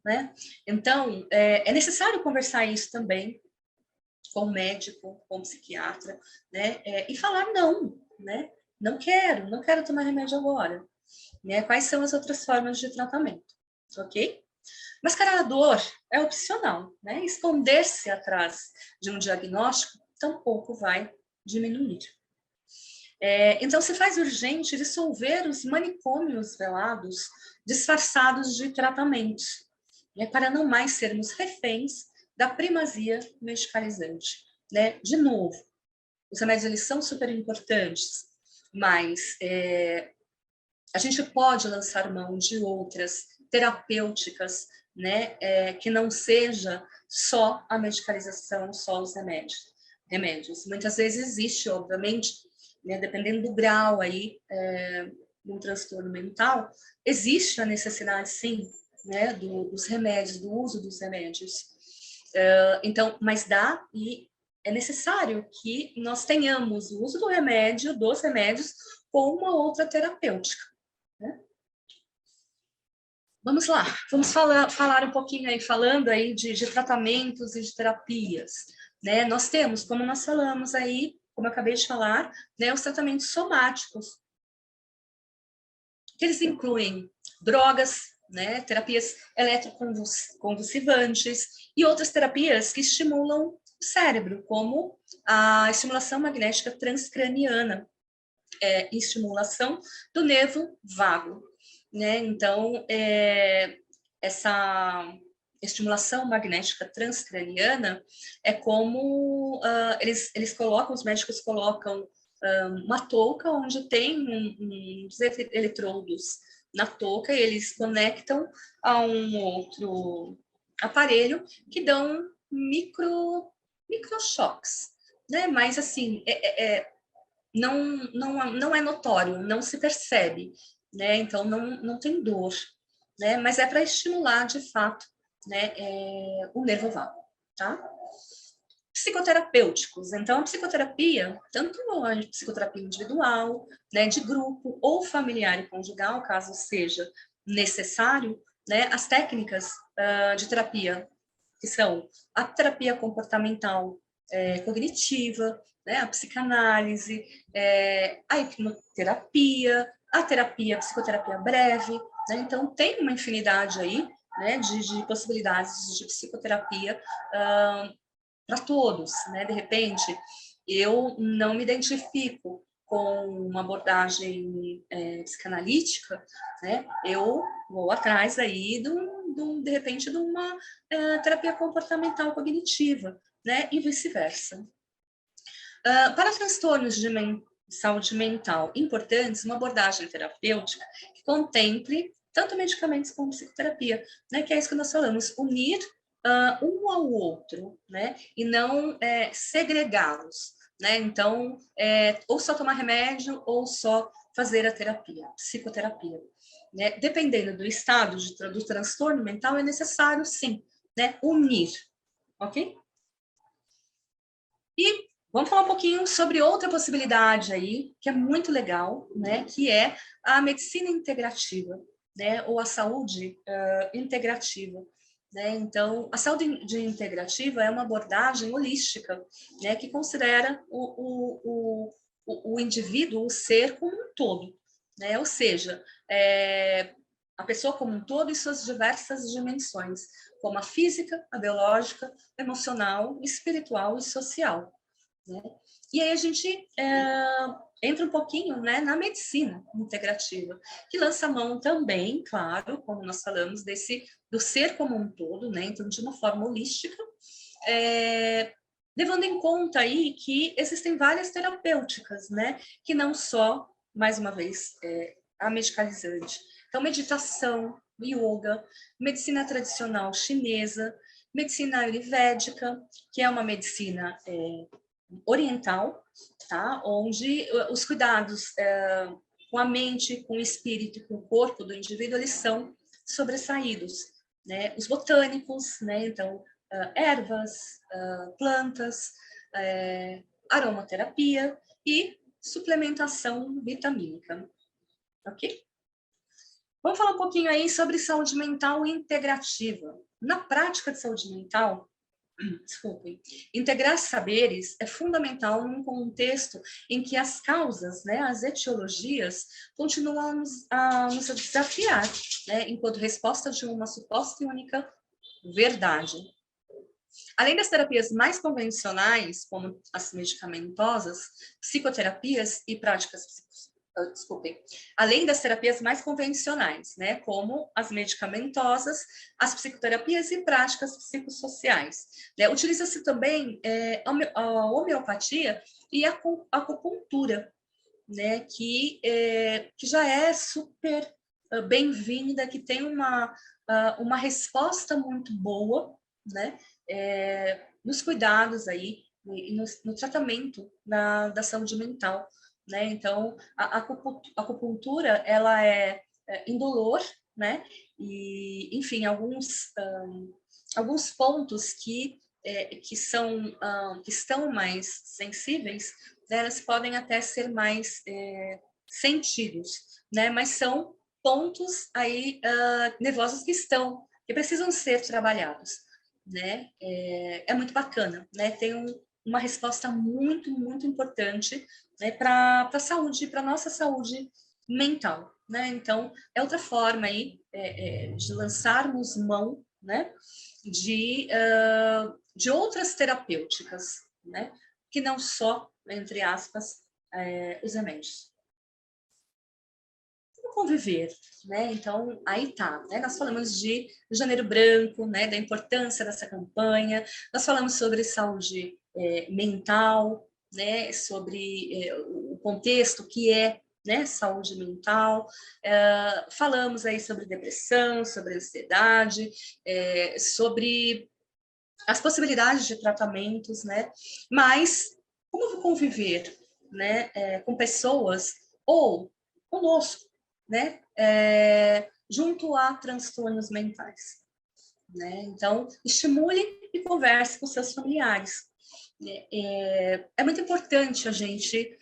Né? Então, é necessário conversar isso também com o médico, com o psiquiatra, né? E falar não, né? Não quero tomar remédio agora. Né? Quais são as outras formas de tratamento? Ok? Mascarar a dor é opcional, né? Esconder-se atrás de um diagnóstico tampouco vai diminuir. Então, se faz urgente dissolver os manicômios velados disfarçados de tratamentos, né? Para não mais sermos reféns da primazia medicalizante. Né? De novo, os remédios eles são super importantes, mas a gente pode lançar mão de outras terapêuticas, né, que não seja só a medicalização, só os remédios. Muitas vezes existe, obviamente, né, dependendo do grau aí de um transtorno mental, existe a necessidade, sim, né, dos remédios, do uso dos remédios. Então, mas e é necessário que nós tenhamos o uso dos remédios, com uma outra terapêutica, né? Vamos lá, vamos falar um pouquinho aí, falando aí de tratamentos e de terapias, né? Nós temos, como nós falamos aí, como eu acabei de falar, né, os tratamentos somáticos, que eles incluem drogas, né, terapias eletroconvulsivantes e outras terapias que estimulam o cérebro, como a estimulação magnética transcraniana, e estimulação do nervo vago, né? Então, essa estimulação magnética transcraniana é como eles colocam, os médicos colocam uma touca onde tem uns eletrodos na touca e eles conectam a um outro aparelho que dão microchoques, né? Mas assim, não é notório, não se percebe, né? Então não tem dor, né? Mas é para estimular de fato, né, o nervo vago, tá? Psicoterapêuticos. Então, a psicoterapia, tanto a psicoterapia individual, né, de grupo ou familiar e conjugal, caso seja necessário, né, as técnicas de terapia, que são a terapia comportamental cognitiva, né, a psicanálise, a hipnoterapia, a psicoterapia breve, né? Então, tem uma infinidade aí, né, de possibilidades de psicoterapia para todos, né? De repente, eu não me identifico com uma abordagem psicanalítica, né? Eu vou atrás aí de repente, de uma terapia comportamental cognitiva, né? E vice-versa. Para transtornos de saúde mental importantes, uma abordagem terapêutica que contemple tanto medicamentos como psicoterapia, né? Que é isso que nós falamos, unir um ao outro, né? E não segregá-los, né? Então, ou só tomar remédio ou só fazer a terapia, psicoterapia, né? Dependendo do estado do transtorno mental, é necessário, sim, né? Unir, ok? E vamos falar um pouquinho sobre outra possibilidade aí, que é muito legal, né? Que é a medicina integrativa, né? Ou a saúde integrativa. Né? Então, a saúde integrativa é uma abordagem holística, né, que considera o indivíduo, o ser como um todo, né? Ou seja, a pessoa como um todo e suas diversas dimensões, como a física, a biológica, a emocional, espiritual e social. Né? E aí a gente entra um pouquinho, né, na medicina integrativa, que lança mão também, claro, como nós falamos, do ser como um todo, né, então de uma forma holística, levando em conta aí que existem várias terapêuticas, né, que não só, mais uma vez, a medicalizante. Então, meditação, yoga, medicina tradicional chinesa, medicina ayurvédica, que é uma medicina oriental, tá? Onde os cuidados com a mente, com o espírito, com o corpo do indivíduo, eles são sobressaídos, né? Os botânicos, né? Então, ervas, plantas, aromaterapia e suplementação vitamínica, ok? Vamos falar um pouquinho aí sobre saúde mental integrativa. Na prática de saúde mental, desculpem, integrar saberes é fundamental num contexto em que as causas, né, as etiologias, continuam a nos desafiar, né, enquanto resposta de uma suposta e única verdade. Além das terapias mais convencionais, como as medicamentosas, psicoterapias e práticas desculpem, além das terapias mais convencionais, né, como as medicamentosas, as psicoterapias e práticas psicossociais. Né? Utiliza-se também a homeopatia e a acupuntura, né, que já é super bem-vinda, que tem uma resposta muito boa, né, nos cuidados aí e no tratamento da saúde mental, né? Então, a acupuntura, ela é indolor, né? E, enfim, alguns pontos que estão mais sensíveis, né, elas podem até ser mais sentidos, né? Mas são pontos aí nervosos que precisam ser trabalhados, né? É muito bacana, né? Tem uma resposta muito, muito importante, né, para a saúde, para nossa saúde mental, né? Então, é outra forma aí de lançarmos mão, né, de outras terapêuticas, né, que não só, entre aspas, os remédios. Conviver, né? Então, aí tá, né? Nós falamos de Janeiro Branco, né? Da importância dessa campanha, nós falamos sobre saúde mental, né? Sobre o contexto que é, né? Saúde mental, falamos aí sobre depressão, sobre ansiedade, sobre as possibilidades de tratamentos, né? Mas como conviver, né? Com pessoas ou conosco, né? Junto a transtornos mentais, né? Então, estimule e converse com seus familiares. É muito importante a gente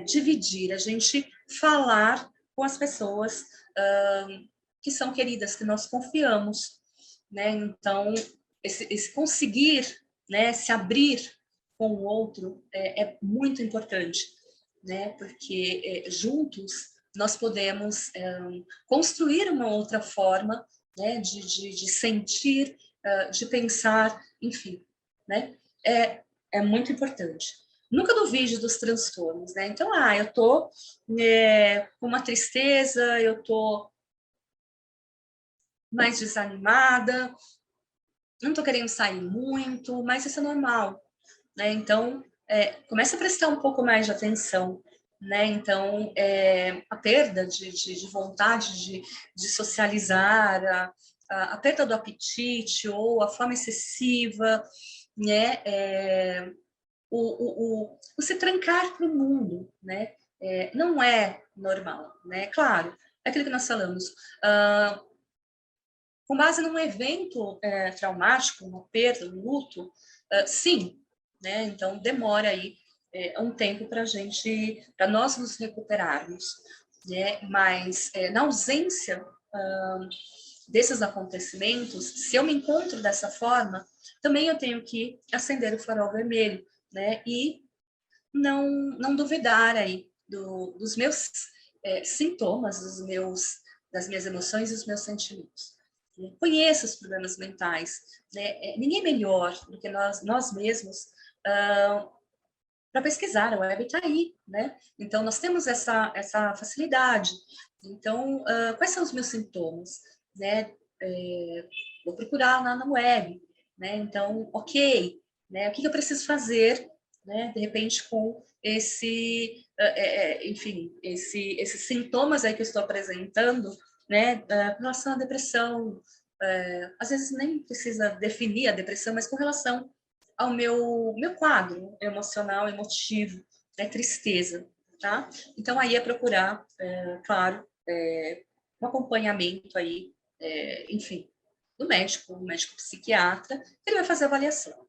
dividir, a gente falar com as pessoas que são queridas, que nós confiamos, né? Então, esse conseguir, né, se abrir com o outro é muito importante, né? Porque juntos nós podemos construir uma outra forma, né, de sentir, de pensar, enfim, né? É muito importante. Nunca duvide dos transtornos, né? Então, eu tô com uma tristeza, eu tô mais desanimada, não tô querendo sair muito, mas isso é normal, né? Então, comece a prestar um pouco mais de atenção, né? Então, a perda de vontade de socializar, a perda do apetite ou a fome excessiva, né? O se trancar para o mundo, né? Não é normal, né? Claro, é aquilo que nós falamos. Com base num evento traumático, uma perda, um luto, sim, né? Então demora aí um tempo para nós nos recuperarmos, né? Mas na ausência desses acontecimentos, se eu me encontro dessa forma, também eu tenho que acender o farol vermelho, né? E não duvidar aí dos meus sintomas, das minhas emoções e dos meus sentimentos. Conheça os problemas mentais, né? Ninguém melhor do que nós mesmos para pesquisar, a web está aí, né? Então, nós temos essa facilidade. Então, quais são os meus sintomas, né? Vou procurar lá na web, né? Então, ok, né? O que eu preciso fazer, né? De repente, com enfim, esses sintomas aí que eu estou apresentando, né? Com relação à depressão, às vezes nem precisa definir a depressão, mas com relação ao meu quadro emocional, emotivo, né, tristeza, tá? Então, aí é procurar, claro, um acompanhamento aí, enfim, do médico, um médico psiquiatra, ele vai fazer a avaliação,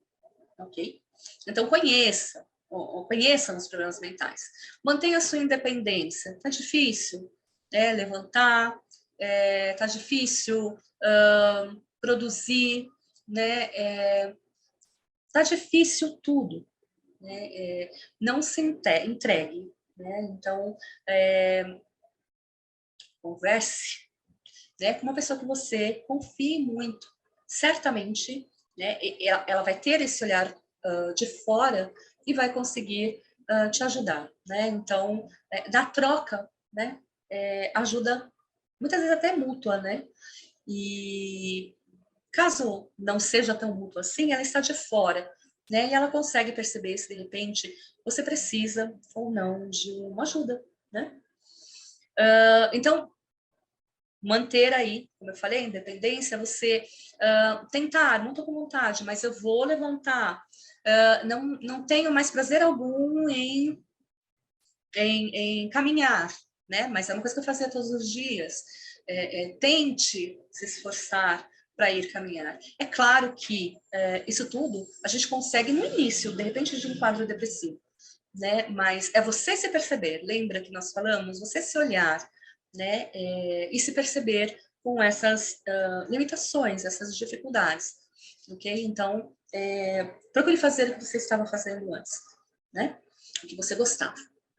ok? Então, conheça os problemas mentais. Mantenha a sua independência. Tá difícil, levantar, tá difícil produzir, né? Tá difícil tudo, né? Não se entregue, né? Então, converse, né, com uma pessoa que você confie muito. Certamente, né, ela vai ter esse olhar de fora e vai conseguir te ajudar, né? Então, na troca, né, ajuda muitas vezes até mútua, né? E caso não seja tão mútuo assim, ela está de fora, né? E ela consegue perceber se de repente você precisa ou não de uma ajuda, né? Então, manter aí, como eu falei, a independência, você tentar, não estou com vontade, mas eu vou levantar, não tenho mais prazer algum em caminhar, né? Mas é uma coisa que eu fazia todos os dias. Tente se esforçar para ir caminhar. É claro que isso tudo a gente consegue no início, de repente, de um quadro depressivo, né? Mas é você se perceber. Lembra que nós falamos? Você se olhar, né? E se perceber com essas limitações, essas dificuldades, ok? Então, procure fazer o que você estava fazendo antes, né? O que você gostava.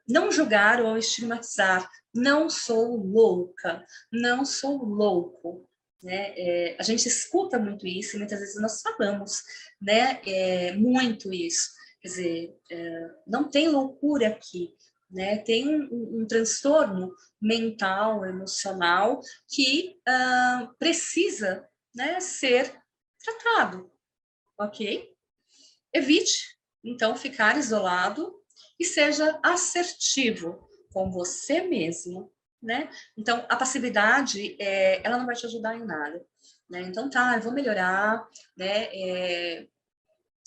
Não julgar ou estigmatizar. Não sou louca, não sou louco. Né? A gente escuta muito isso e muitas vezes nós falamos, né? Muito isso. Quer dizer, não tem loucura aqui, né? Tem um transtorno mental, emocional que precisa, né, ser tratado, ok? Evite, então, ficar isolado e seja assertivo com você mesmo, né? Então, a passividade, ela não vai te ajudar em nada, né? Então, tá, eu vou melhorar, né?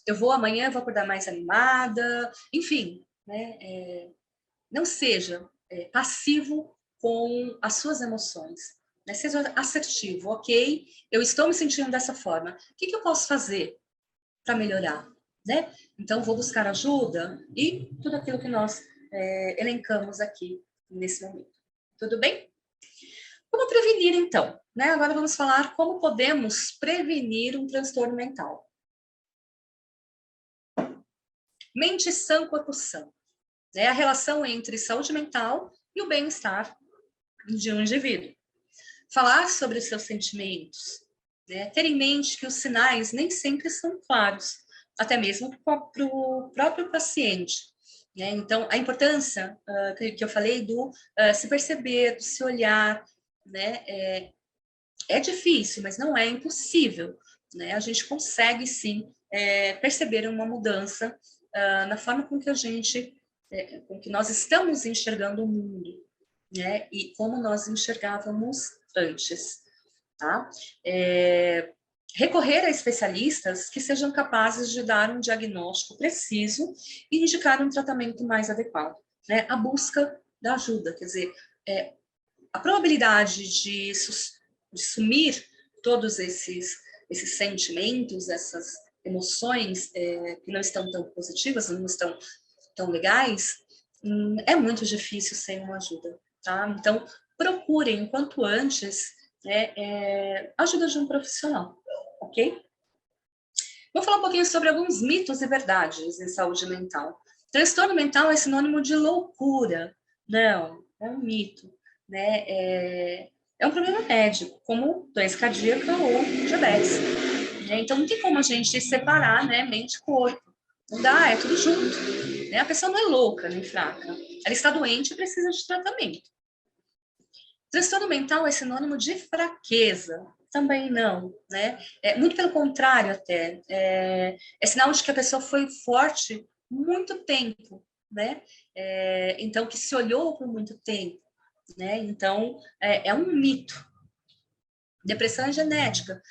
Eu vou amanhã, eu vou acordar mais animada, enfim, né? Não seja passivo com as suas emoções, né? Seja assertivo, ok? Eu estou me sentindo dessa forma. O que eu posso fazer para melhorar, né? Então, vou buscar ajuda e tudo aquilo que nós elencamos aqui nesse momento. Tudo bem? Como prevenir, então? Né? Agora vamos falar como podemos prevenir um transtorno mental. Mente sã, corpo sã. Né? A relação entre saúde mental e o bem-estar de um indivíduo. Falar sobre os seus sentimentos. Né? Ter em mente que os sinais nem sempre são claros, até mesmo para o próprio paciente. Né? Então, a importância que eu falei do se perceber, do se olhar, né? É difícil, mas não é impossível. Né? A gente consegue, sim, perceber uma mudança na forma com que a gente, com que nós estamos enxergando o mundo, né? E como nós enxergávamos antes. Tá? Recorrer a especialistas que sejam capazes de dar um diagnóstico preciso e indicar um tratamento mais adequado. Né? A busca da ajuda, quer dizer, a probabilidade de sumir todos esses sentimentos, essas emoções que não estão tão positivas, não estão tão legais, é muito difícil sem uma ajuda. Tá? Então, procurem, quanto antes, ajuda de um profissional, ok? Vou falar um pouquinho sobre alguns mitos e verdades em saúde mental. Transtorno mental é sinônimo de loucura. Não, é um mito. Né? É um problema médico, como doença cardíaca ou diabetes. Né? Então, não tem como a gente separar, né, mente e corpo. Não dá, é tudo junto. Né? A pessoa não é louca nem fraca. Ela está doente e precisa de tratamento. Transtorno mental é sinônimo de fraqueza. Também não, né? Muito pelo contrário até. É sinal de que a pessoa foi forte muito tempo, né? Então, que se olhou por muito tempo, né? Então, é um mito. Depressão é genética.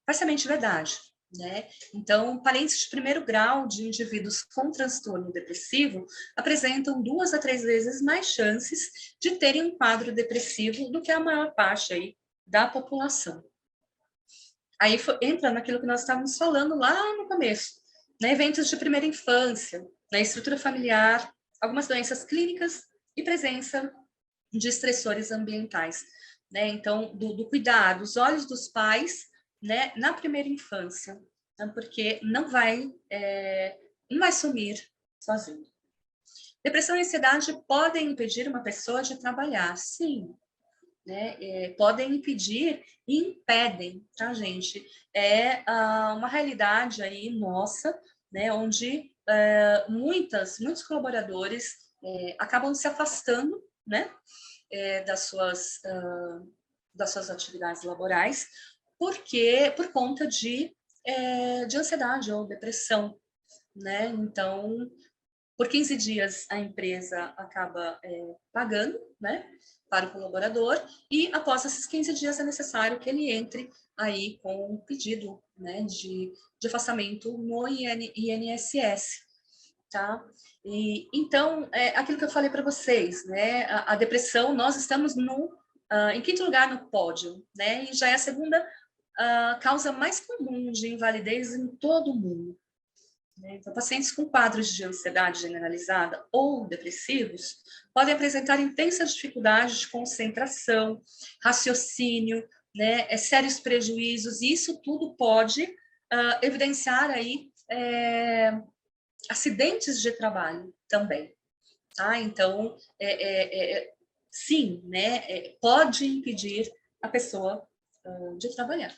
Parcialmente verdade. Né? Então, parentes de primeiro grau de indivíduos com transtorno depressivo apresentam 2 a 3 vezes mais chances de terem um quadro depressivo do que a maior parte aí da população. Aí entra naquilo que nós estávamos falando lá no começo, né? Eventos de primeira infância, né? Estrutura familiar, algumas doenças clínicas e presença de estressores ambientais. Né? Então, do cuidado, os olhos dos pais, né, na primeira infância, né? Porque não vai sumir sozinho. Depressão e ansiedade podem impedir uma pessoa de trabalhar, sim. Né? Podem impedir e impedem, tá, gente? Uma realidade aí nossa, né, onde muitos colaboradores acabam se afastando, né, das suas atividades laborais, por conta de ansiedade ou depressão, né? Então, Por 15 dias, a empresa acaba pagando, né, para o colaborador, e após esses 15 dias é necessário que ele entre aí com um pedido, né, de afastamento no INSS, tá? E, então, aquilo que eu falei para vocês, né, a depressão, nós estamos em quinto lugar no pódio, né, e já é a segunda causa mais comum de invalidez em todo o mundo. Então, pacientes com quadros de ansiedade generalizada ou depressivos podem apresentar intensas dificuldades de concentração, raciocínio, né, sérios prejuízos, e isso tudo pode evidenciar aí acidentes de trabalho também. Tá? Então, sim, né, pode impedir a pessoa de trabalhar.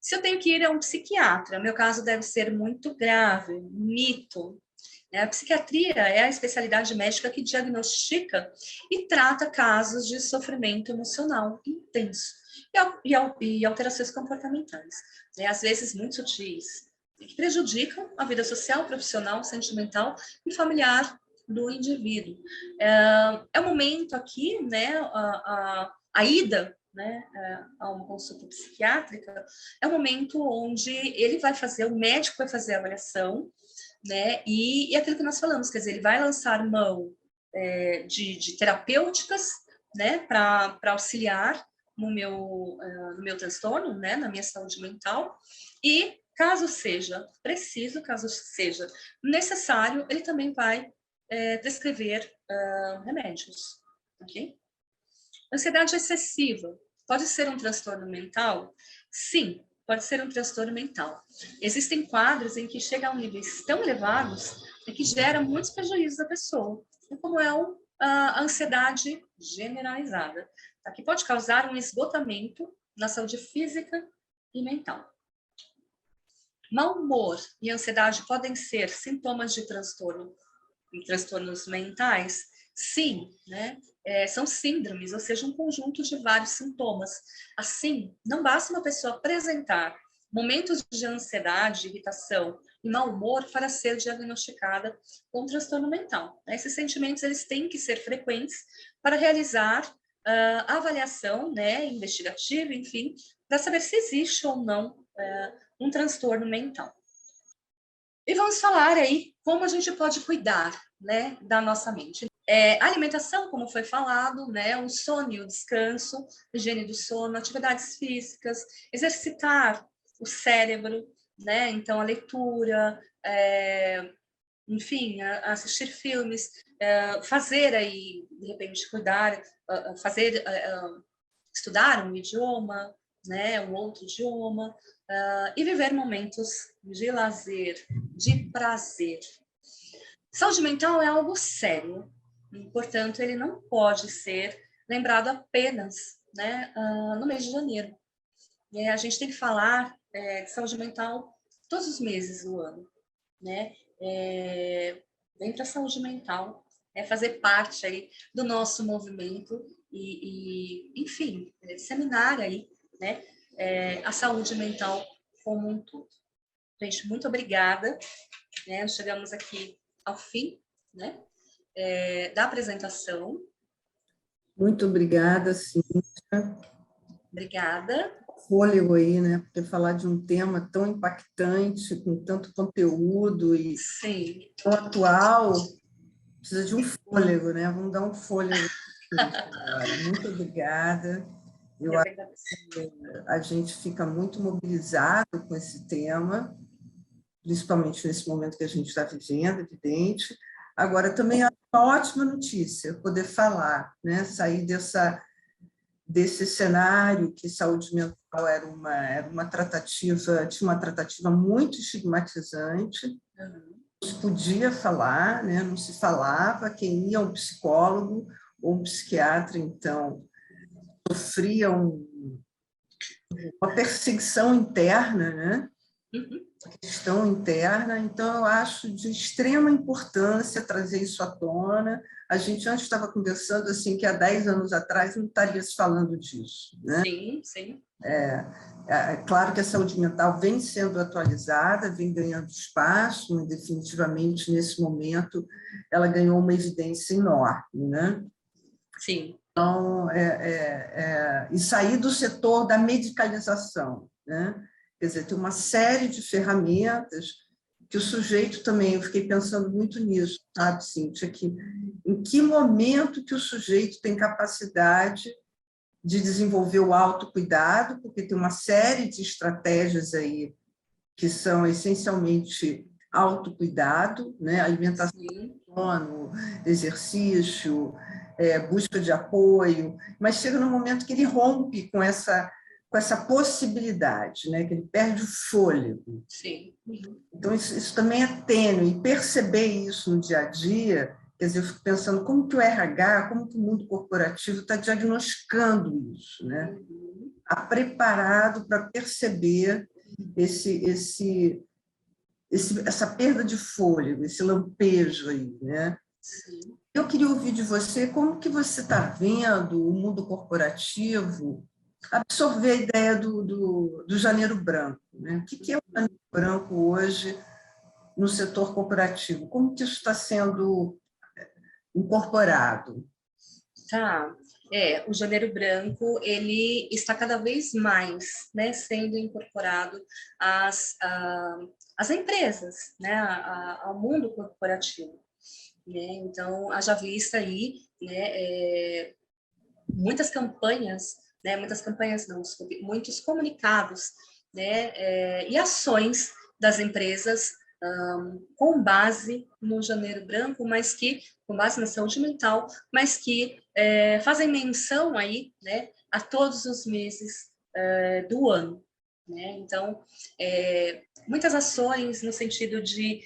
Se eu tenho que ir a um psiquiatra, meu caso deve ser muito grave, mito. A psiquiatria é a especialidade médica que diagnostica e trata casos de sofrimento emocional intenso e alterações comportamentais, né? Às vezes muito sutis, que prejudicam a vida social, profissional, sentimental e familiar do indivíduo. É o momento aqui, né, a ida, né, a uma consulta psiquiátrica, é o momento onde ele vai fazer, o médico vai fazer a avaliação, né, e aquilo que nós falamos, quer dizer, ele vai lançar mão de terapêuticas, né, para auxiliar no meu transtorno, né, na minha saúde mental, e caso seja preciso, caso seja necessário, ele também vai prescrever remédios, ok? Ansiedade excessiva pode ser um transtorno mental? Sim, pode ser um transtorno mental. Existem quadros em que chega a níveis tão elevados que gera muitos prejuízos à pessoa, como é a ansiedade generalizada, tá? Que pode causar um esgotamento na saúde física e mental. Mau humor e ansiedade podem ser sintomas de transtornos mentais? Sim, né? São síndromes, ou seja, um conjunto de vários sintomas. Assim, não basta uma pessoa apresentar momentos de ansiedade, irritação e mau humor para ser diagnosticada com transtorno mental. Esses sentimentos eles têm que ser frequentes para realizar a avaliação, né, investigativa, enfim, para saber se existe ou não um transtorno mental. E vamos falar aí como a gente pode cuidar, né, da nossa mente. Alimentação, como foi falado, né, o sono e o descanso, higiene do sono, atividades físicas, exercitar o cérebro, né, então a leitura, enfim, assistir filmes, fazer aí, de repente, cuidar, estudar um idioma, né, um outro idioma, e viver momentos de lazer, de prazer. Saúde mental é algo sério, e, portanto, ele não pode ser lembrado apenas, né, no mês de janeiro. E a gente tem que falar de saúde mental todos os meses do ano, né? Vem para a saúde mental, fazer parte aí do nosso movimento enfim, disseminar aí, né, a saúde mental como um todo. Gente, muito obrigada, né? Chegamos aqui ao fim, né, da apresentação. Muito obrigada, Cíntia. Obrigada. Fôlego aí, né? Porque falar de um tema tão impactante, com tanto conteúdo e Sim. tão atual, precisa de um fôlego, né? Vamos dar um fôlego. Muito obrigada. Eu acho que a gente fica muito mobilizado com esse tema, principalmente nesse momento que a gente está vivendo, evidente. Agora, também é uma ótima notícia poder falar, né? Sair desse cenário que saúde mental era uma tratativa, tinha uma tratativa muito estigmatizante, não se podia falar, né? Não se falava, quem ia a um psicólogo ou um psiquiatra, então, sofria uma perseguição interna, né? Questão interna, então eu acho de extrema importância trazer isso à tona. A gente antes estava conversando assim que há 10 anos atrás não estaria se falando disso, né? Sim, sim. É claro que a saúde mental vem sendo atualizada, vem ganhando espaço, mas definitivamente, nesse momento, ela ganhou uma evidência enorme, né? Sim. Então, e sair do setor da medicalização, né? Quer dizer, tem uma série de ferramentas que o sujeito também, eu fiquei pensando muito nisso, sabe, Cíntia, que em que momento que o sujeito tem capacidade de desenvolver o autocuidado, porque tem uma série de estratégias aí que são essencialmente autocuidado, né? Alimentação, sono, exercício, busca de apoio, mas chega no momento que ele rompe com essa possibilidade, né? Que ele perde o fôlego. Sim. Então, isso também é tênue, e perceber isso no dia a dia, quer dizer, eu fico pensando como que o RH, como que o mundo corporativo está diagnosticando isso, né? Está preparado para perceber essa perda de fôlego, esse lampejo aí, né? Sim. Eu queria ouvir de você como que você está vendo o mundo corporativo absorver a ideia do janeiro branco, né? O que é o janeiro branco hoje no setor corporativo? Como que isso está sendo incorporado? Tá. O janeiro branco, ele está cada vez mais, né, sendo incorporado às empresas, né, ao mundo corporativo, né? Então, haja vista aí, né, muitas campanhas não, desculpe, muitos comunicados, né, e ações das empresas com base no janeiro branco, mas que, com base na saúde mental, mas que fazem menção aí, né, a todos os meses do ano, né? Então, muitas ações no sentido de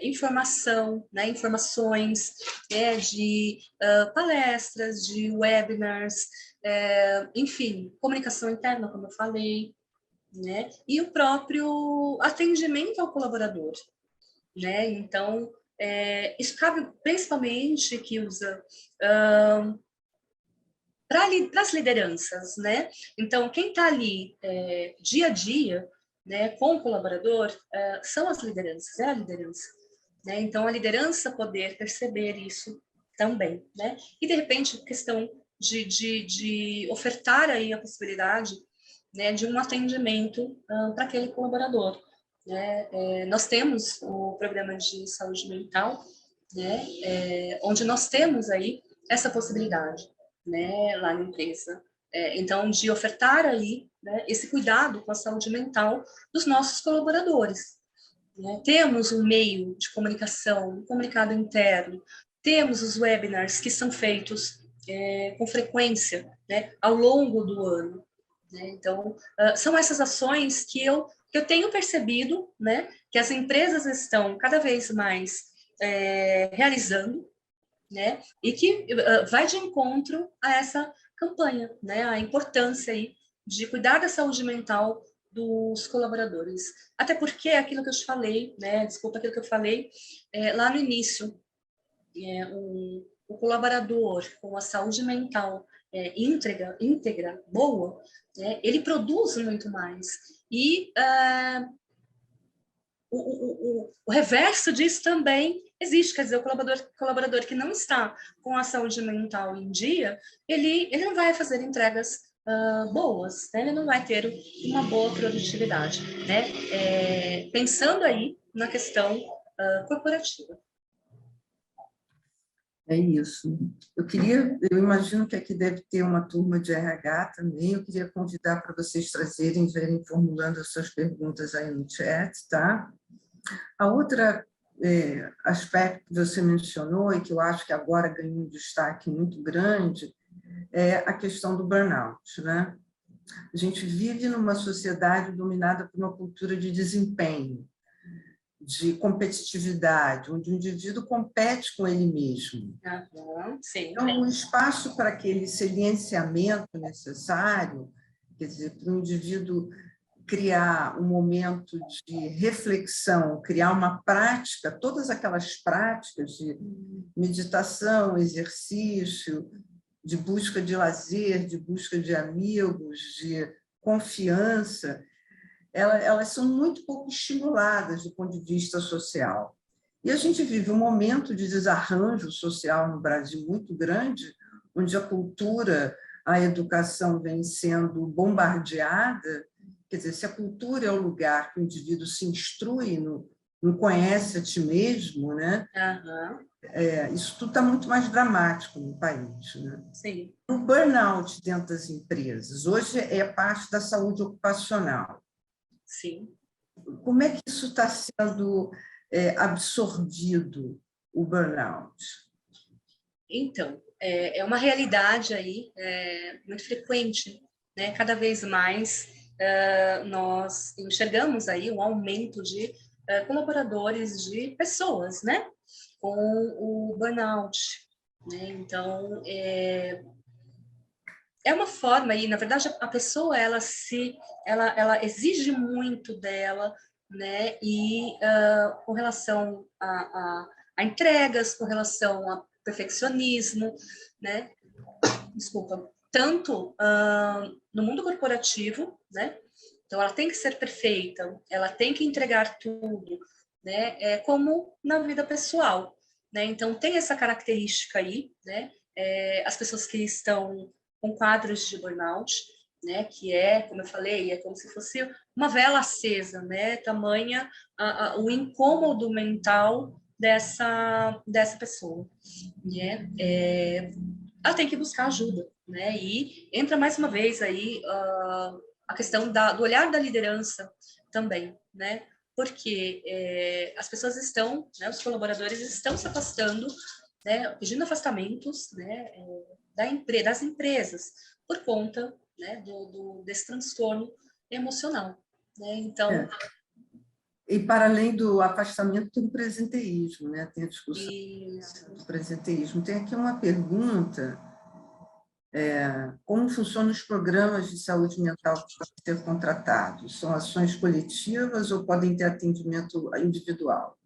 informação, né, informações, de palestras, de webinars, enfim, comunicação interna, como eu falei, né? E o próprio atendimento ao colaborador, né? Então, isso cabe principalmente, que usa para as lideranças, né? Então, quem está ali dia a dia, né, com o colaborador, são as lideranças, é a liderança, né? Então, a liderança poder perceber isso também, né? E, de repente, questão de ofertar aí a possibilidade, né, de um atendimento para aquele colaborador, né? Nós temos o programa de saúde mental, né, onde nós temos aí essa possibilidade, né, lá na empresa. Então, de ofertar aí, né, esse cuidado com a saúde mental dos nossos colaboradores, né? Temos um meio de comunicação, um comunicado interno, temos os webinars que são feitos com frequência, né, ao longo do ano, né? Então, são essas ações que eu tenho percebido, né, que as empresas estão cada vez mais realizando, né, e que vai de encontro a essa campanha, né, a importância aí de cuidar da saúde mental dos colaboradores. Até porque aquilo que eu te falei, né, desculpa, aquilo que eu falei lá no início, o colaborador com a saúde mental íntegra, boa, né, ele produz muito mais. E o reverso disso também existe, quer dizer, o colaborador que não está com a saúde mental em dia, ele não vai fazer entregas boas, né? Ele não vai ter uma boa produtividade, né? Pensando aí na questão corporativa. É isso. Eu imagino que aqui deve ter uma turma de RH também. Eu queria convidar para vocês trazerem, verem formulando as suas perguntas aí no chat, tá? A outra aspecto que você mencionou e que eu acho que agora ganhou um destaque muito grande é a questão do burnout, né? A gente vive numa sociedade dominada por uma cultura de desempenho, de competitividade, onde o indivíduo compete com ele mesmo. Sim. Então, o espaço para aquele silenciamento necessário, quer dizer, para o indivíduo criar um momento de reflexão, criar uma prática, todas aquelas práticas de meditação, exercício, de busca de lazer, de busca de amigos, de confiança, elas são muito pouco estimuladas do ponto de vista social. E a gente vive um momento de desarranjo social no Brasil muito grande, onde a cultura, a educação vem sendo bombardeada. Quer dizer, se a cultura é o lugar que o indivíduo se instrui, não conhece a ti mesmo, né? Uhum. Isso tudo está muito mais dramático no país, né? Sim. O burnout dentro das empresas, hoje é parte da saúde ocupacional. Sim. Como é que isso está sendo absorvido, o burnout? Então, é uma realidade aí muito frequente, né? Cada vez mais nós enxergamos aí um aumento de colaboradores, de pessoas, né? Com o burnout, né? Então, é uma forma aí, na verdade, a pessoa ela exige muito dela, né? E com relação a entregas, com relação a perfeccionismo, né? Desculpa, tanto no mundo corporativo, né? Então ela tem que ser perfeita, ela tem que entregar tudo, né? Como na vida pessoal, né? Então tem essa característica aí, né? As pessoas que estão com quadros de burnout, né? Que como eu falei, é como se fosse uma vela acesa, né? Tamanha o incômodo mental dessa pessoa, né? Ela tem que buscar ajuda, né? E entra mais uma vez aí a questão do olhar da liderança também, né? Porque as pessoas estão, né, os colaboradores estão se afastando, né, pedindo afastamentos, né, das empresas por conta, né, desse transtorno emocional, né? Então, E, para além do afastamento, tem o presenteísmo, né? Tem a discussão do presenteísmo. Tem aqui uma pergunta: como funcionam os programas de saúde mental que podem ser contratados? São ações coletivas ou podem ter atendimento individual?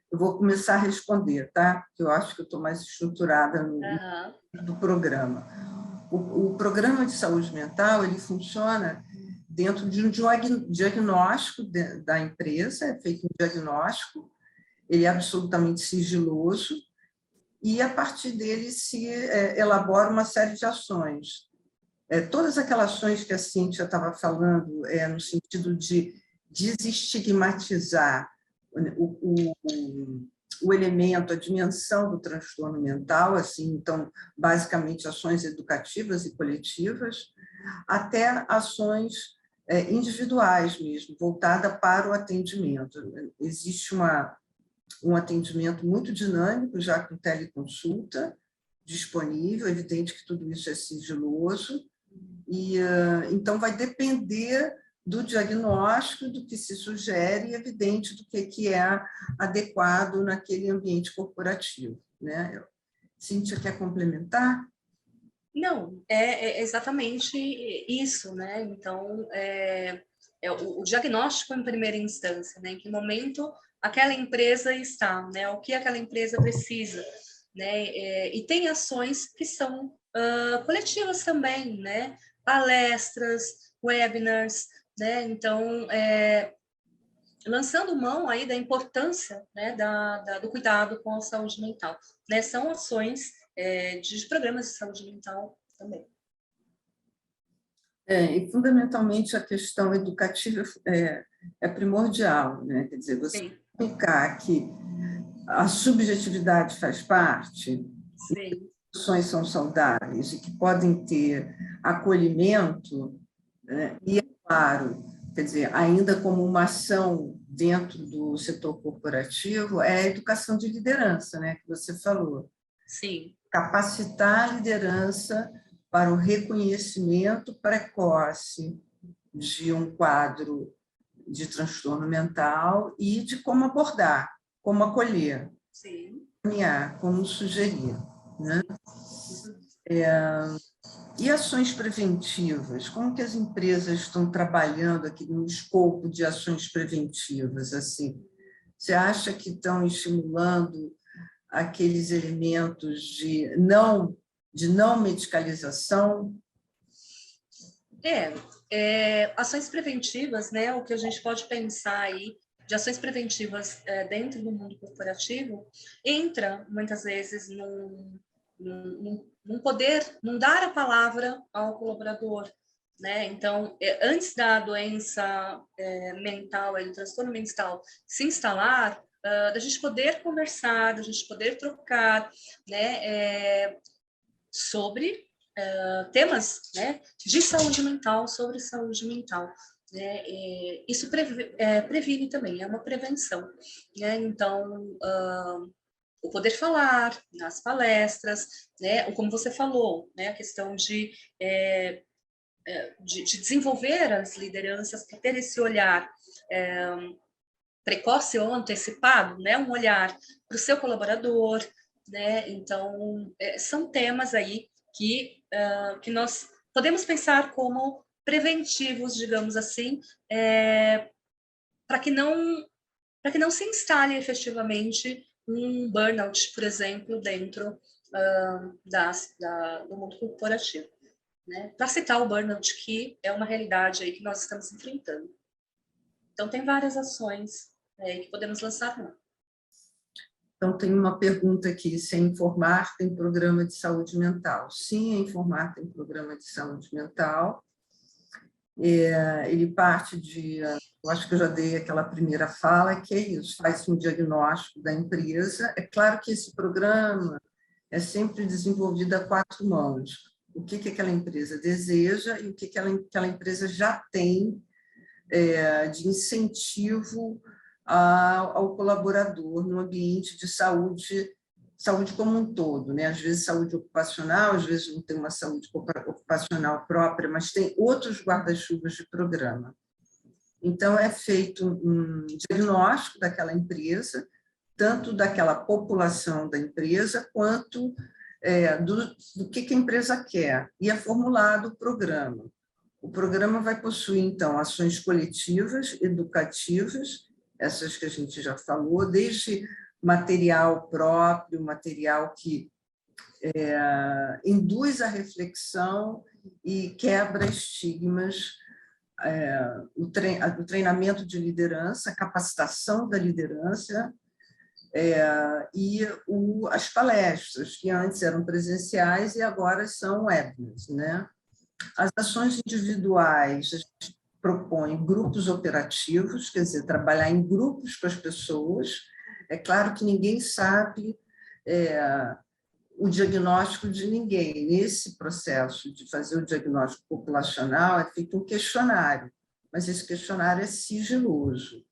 Eu vou começar a responder, tá? Porque eu acho que eu estou mais estruturada do programa. O programa de saúde mental, ele funciona dentro de um diagnóstico da empresa, é feito um diagnóstico, ele é absolutamente sigiloso, e a partir dele se elabora uma série de ações. Todas aquelas ações que a Cíntia estava falando, no sentido de desestigmatizar o elemento, a dimensão do transtorno mental, assim, então, basicamente, ações educativas e coletivas, até ações individuais mesmo, voltada para o atendimento. Existe um atendimento muito dinâmico, já com teleconsulta disponível, é evidente que tudo isso é sigiloso, e então vai depender do diagnóstico, do que se sugere, e evidente do que é adequado naquele ambiente corporativo, né? Cíntia, quer complementar? não, é exatamente isso, né? Então, o diagnóstico em primeira instância, né? Em que momento aquela empresa está, né? O que aquela empresa precisa, né? E tem ações que são coletivas também, né? Palestras, webinars, né? Então, lançando mão aí da importância, né, do cuidado com a saúde mental, né? São ações de programas de saúde mental também. E fundamentalmente a questão educativa é primordial, né? Quer dizer, você Sim. explicar que a subjetividade faz parte, Sim. emoções são saudáveis e que podem ter acolhimento, né? E, é claro, quer dizer, ainda como uma ação dentro do setor corporativo, é a educação de liderança, né, que você falou. Sim. Capacitar a liderança para o reconhecimento precoce de um quadro de transtorno mental e de como abordar, como acolher, Sim. como sugerir, né? E ações preventivas? Como que as empresas estão trabalhando aqui no escopo de ações preventivas? Assim, você acha que estão estimulando aqueles elementos de não medicalização? Ações preventivas, né, o que a gente pode pensar aí de ações preventivas dentro do mundo corporativo, entra, muitas vezes, num poder, num dar a palavra ao colaborador, né? Então, antes da doença mental, do transtorno mental se instalar, da gente poder conversar, da gente poder trocar, né, sobre temas, né, de saúde mental, sobre saúde mental. Né? Isso previne também, é uma prevenção. Né? Então, o poder falar nas palestras, né? Como você falou, né? A questão de desenvolver as lideranças para ter esse olhar precoce ou antecipado, né? Um olhar para o seu colaborador, né? Então, são temas aí que nós podemos pensar como preventivos, digamos assim, para que não se instale efetivamente um burnout, por exemplo, dentro do mundo corporativo. Né? Para citar o burnout, que é uma realidade aí que nós estamos enfrentando. Então, tem várias ações que podemos lançar mão. Então, tem uma pergunta aqui, se a Informar tem programa de saúde mental? Sim, a Informar tem programa de saúde mental. Ele parte eu acho que eu já dei aquela primeira fala, que é isso, faz um diagnóstico da empresa. É claro que esse programa é sempre desenvolvido a 4 mãos. O que aquela empresa deseja e o que aquela empresa já tem de incentivo ao colaborador no ambiente de saúde como um todo, né? Às vezes saúde ocupacional, às vezes não tem uma saúde ocupacional própria, mas tem outros guarda-chuvas de programa. Então, é feito um diagnóstico daquela empresa, tanto daquela população da empresa, quanto do que a empresa quer, e é formulado o programa. O programa vai possuir, então, ações coletivas, educativas, essas que a gente já falou, desde material próprio, material que induz a reflexão e quebra estigmas, o treinamento de liderança, a capacitação da liderança, e as palestras, que antes eram presenciais e agora são webinars, né? As ações individuais, a gente propõe grupos operativos, quer dizer, trabalhar em grupos com as pessoas. É claro que ninguém sabe o diagnóstico de ninguém. Nesse processo de fazer o diagnóstico populacional, é feito um questionário, mas esse questionário é sigiloso.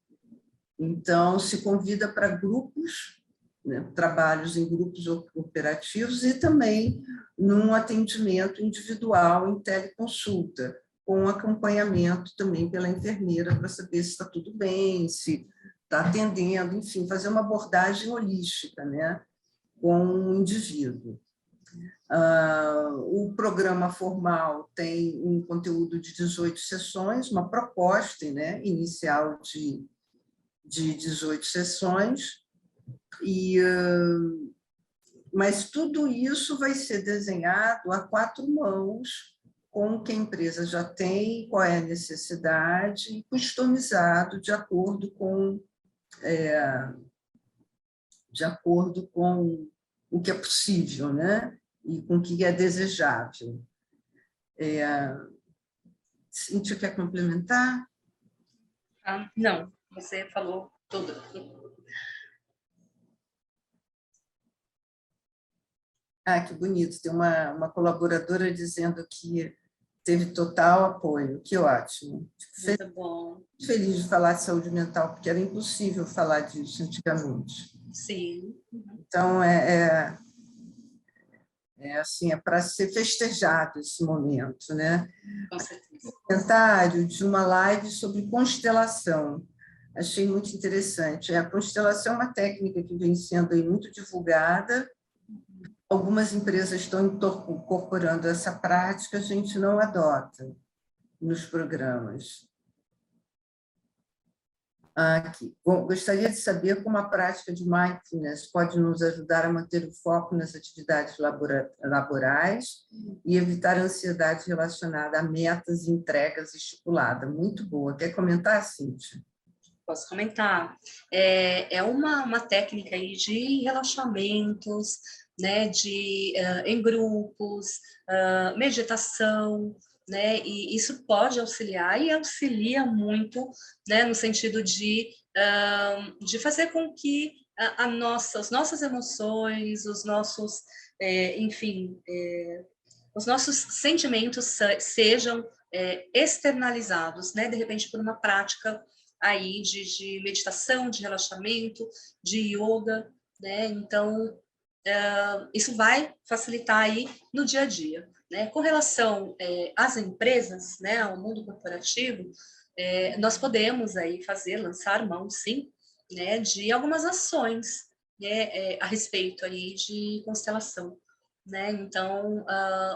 Então, se convida para grupos, né, trabalhos em grupos operativos e também num atendimento individual em teleconsulta, com acompanhamento também pela enfermeira para saber se está tudo bem, se está atendendo, enfim, fazer uma abordagem holística, né, com o indivíduo. O programa formal tem um conteúdo de 18 sessões, uma proposta, né, inicial de 18 sessões, mas tudo isso vai ser desenhado a 4 mãos, com o que a empresa já tem, qual é a necessidade, e customizado de acordo com o que é possível, né? E com o que é desejável. Cíntia, quer complementar? Não, você falou tudo. Que bonito. Tem uma colaboradora dizendo que teve total apoio. Que ótimo. Muito bom. Feliz de falar de saúde mental, porque era impossível falar disso antigamente. Sim. Então, assim, é para ser festejado esse momento, né? Com certeza. Comentário de uma live sobre constelação. Achei muito interessante. A constelação é uma técnica que vem sendo aí muito divulgada. Algumas empresas estão incorporando essa prática, a gente não adota nos programas. Aqui. Gostaria de saber como a prática de mindfulness pode nos ajudar a manter o foco nas atividades laborais e evitar a ansiedade relacionada a metas e entregas estipuladas. Muito boa. Quer comentar, Cíntia? Posso comentar. É uma técnica aí de relaxamentos, né, em grupos, meditação, né, e isso pode auxiliar e auxilia muito, né, no sentido de fazer com que as nossas emoções, os nossos, enfim, os nossos sentimentos sejam externalizados, né, de repente por uma prática aí de meditação, de relaxamento, de yoga, né, então isso vai facilitar aí no dia a dia. Né? Com relação às empresas, né, ao mundo corporativo, nós podemos aí lançar mão, sim, né, de algumas ações, né, a respeito aí de constelação. Né? Então,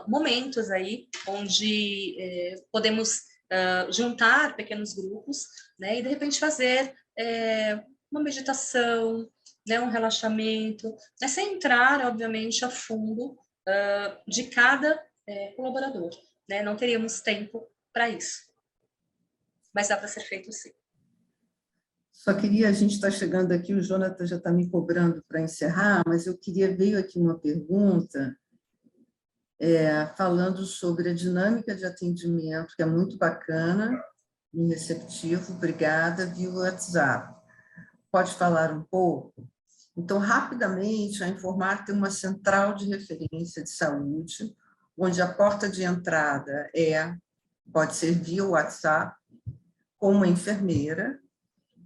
momentos aí onde podemos juntar pequenos grupos, né, e de repente fazer uma meditação, né, um relaxamento, né, sem entrar, obviamente, a fundo de cada colaborador. Né? Não teríamos tempo para isso. Mas dá para ser feito sim. Só queria, a gente está chegando aqui, o Jonathan já está me cobrando para encerrar, mas veio aqui uma pergunta falando sobre a dinâmica de atendimento, que é muito bacana e receptivo, obrigada, via WhatsApp. Pode falar um pouco? Então, rapidamente, a Informar tem uma central de referência de saúde, onde a porta de entrada pode ser via WhatsApp, com uma enfermeira,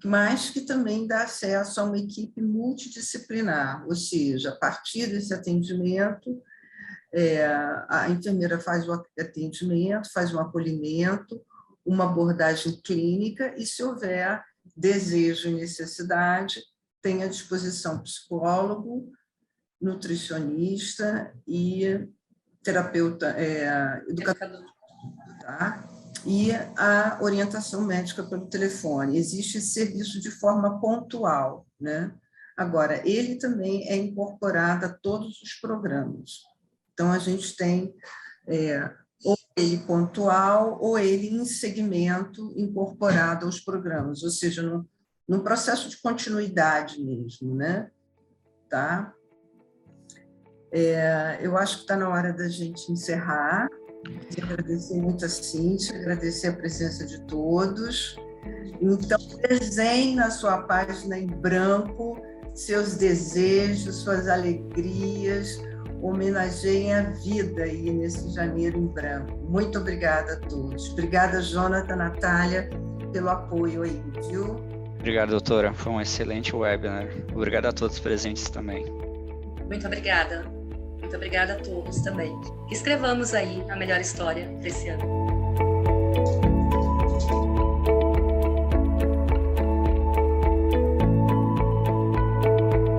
mas que também dá acesso a uma equipe multidisciplinar, ou seja, a partir desse atendimento, a enfermeira faz o atendimento, faz um acolhimento, uma abordagem clínica, e se houver desejo e necessidade, tem à disposição psicólogo, nutricionista e terapeuta, educador, tá? E a orientação médica pelo telefone. Existe esse serviço de forma pontual, né? Agora, ele também é incorporado a todos os programas. Então, a gente tem ou ele pontual ou ele em segmento incorporado aos programas, ou seja, num processo de continuidade mesmo, né? Tá? Eu acho que está na hora da gente encerrar. Queria agradecer muito a Cíntia, agradecer a presença de todos. Então, desenhe na sua página em branco seus desejos, suas alegrias, homenageiem a vida aí nesse janeiro em branco. Muito obrigada a todos. Obrigada, Jonathan, Natália, pelo apoio aí, viu? Obrigado, doutora. Foi um excelente webinar. Obrigado a todos presentes também. Muito obrigada. Muito obrigada a todos também. Escrevamos aí a melhor história desse ano.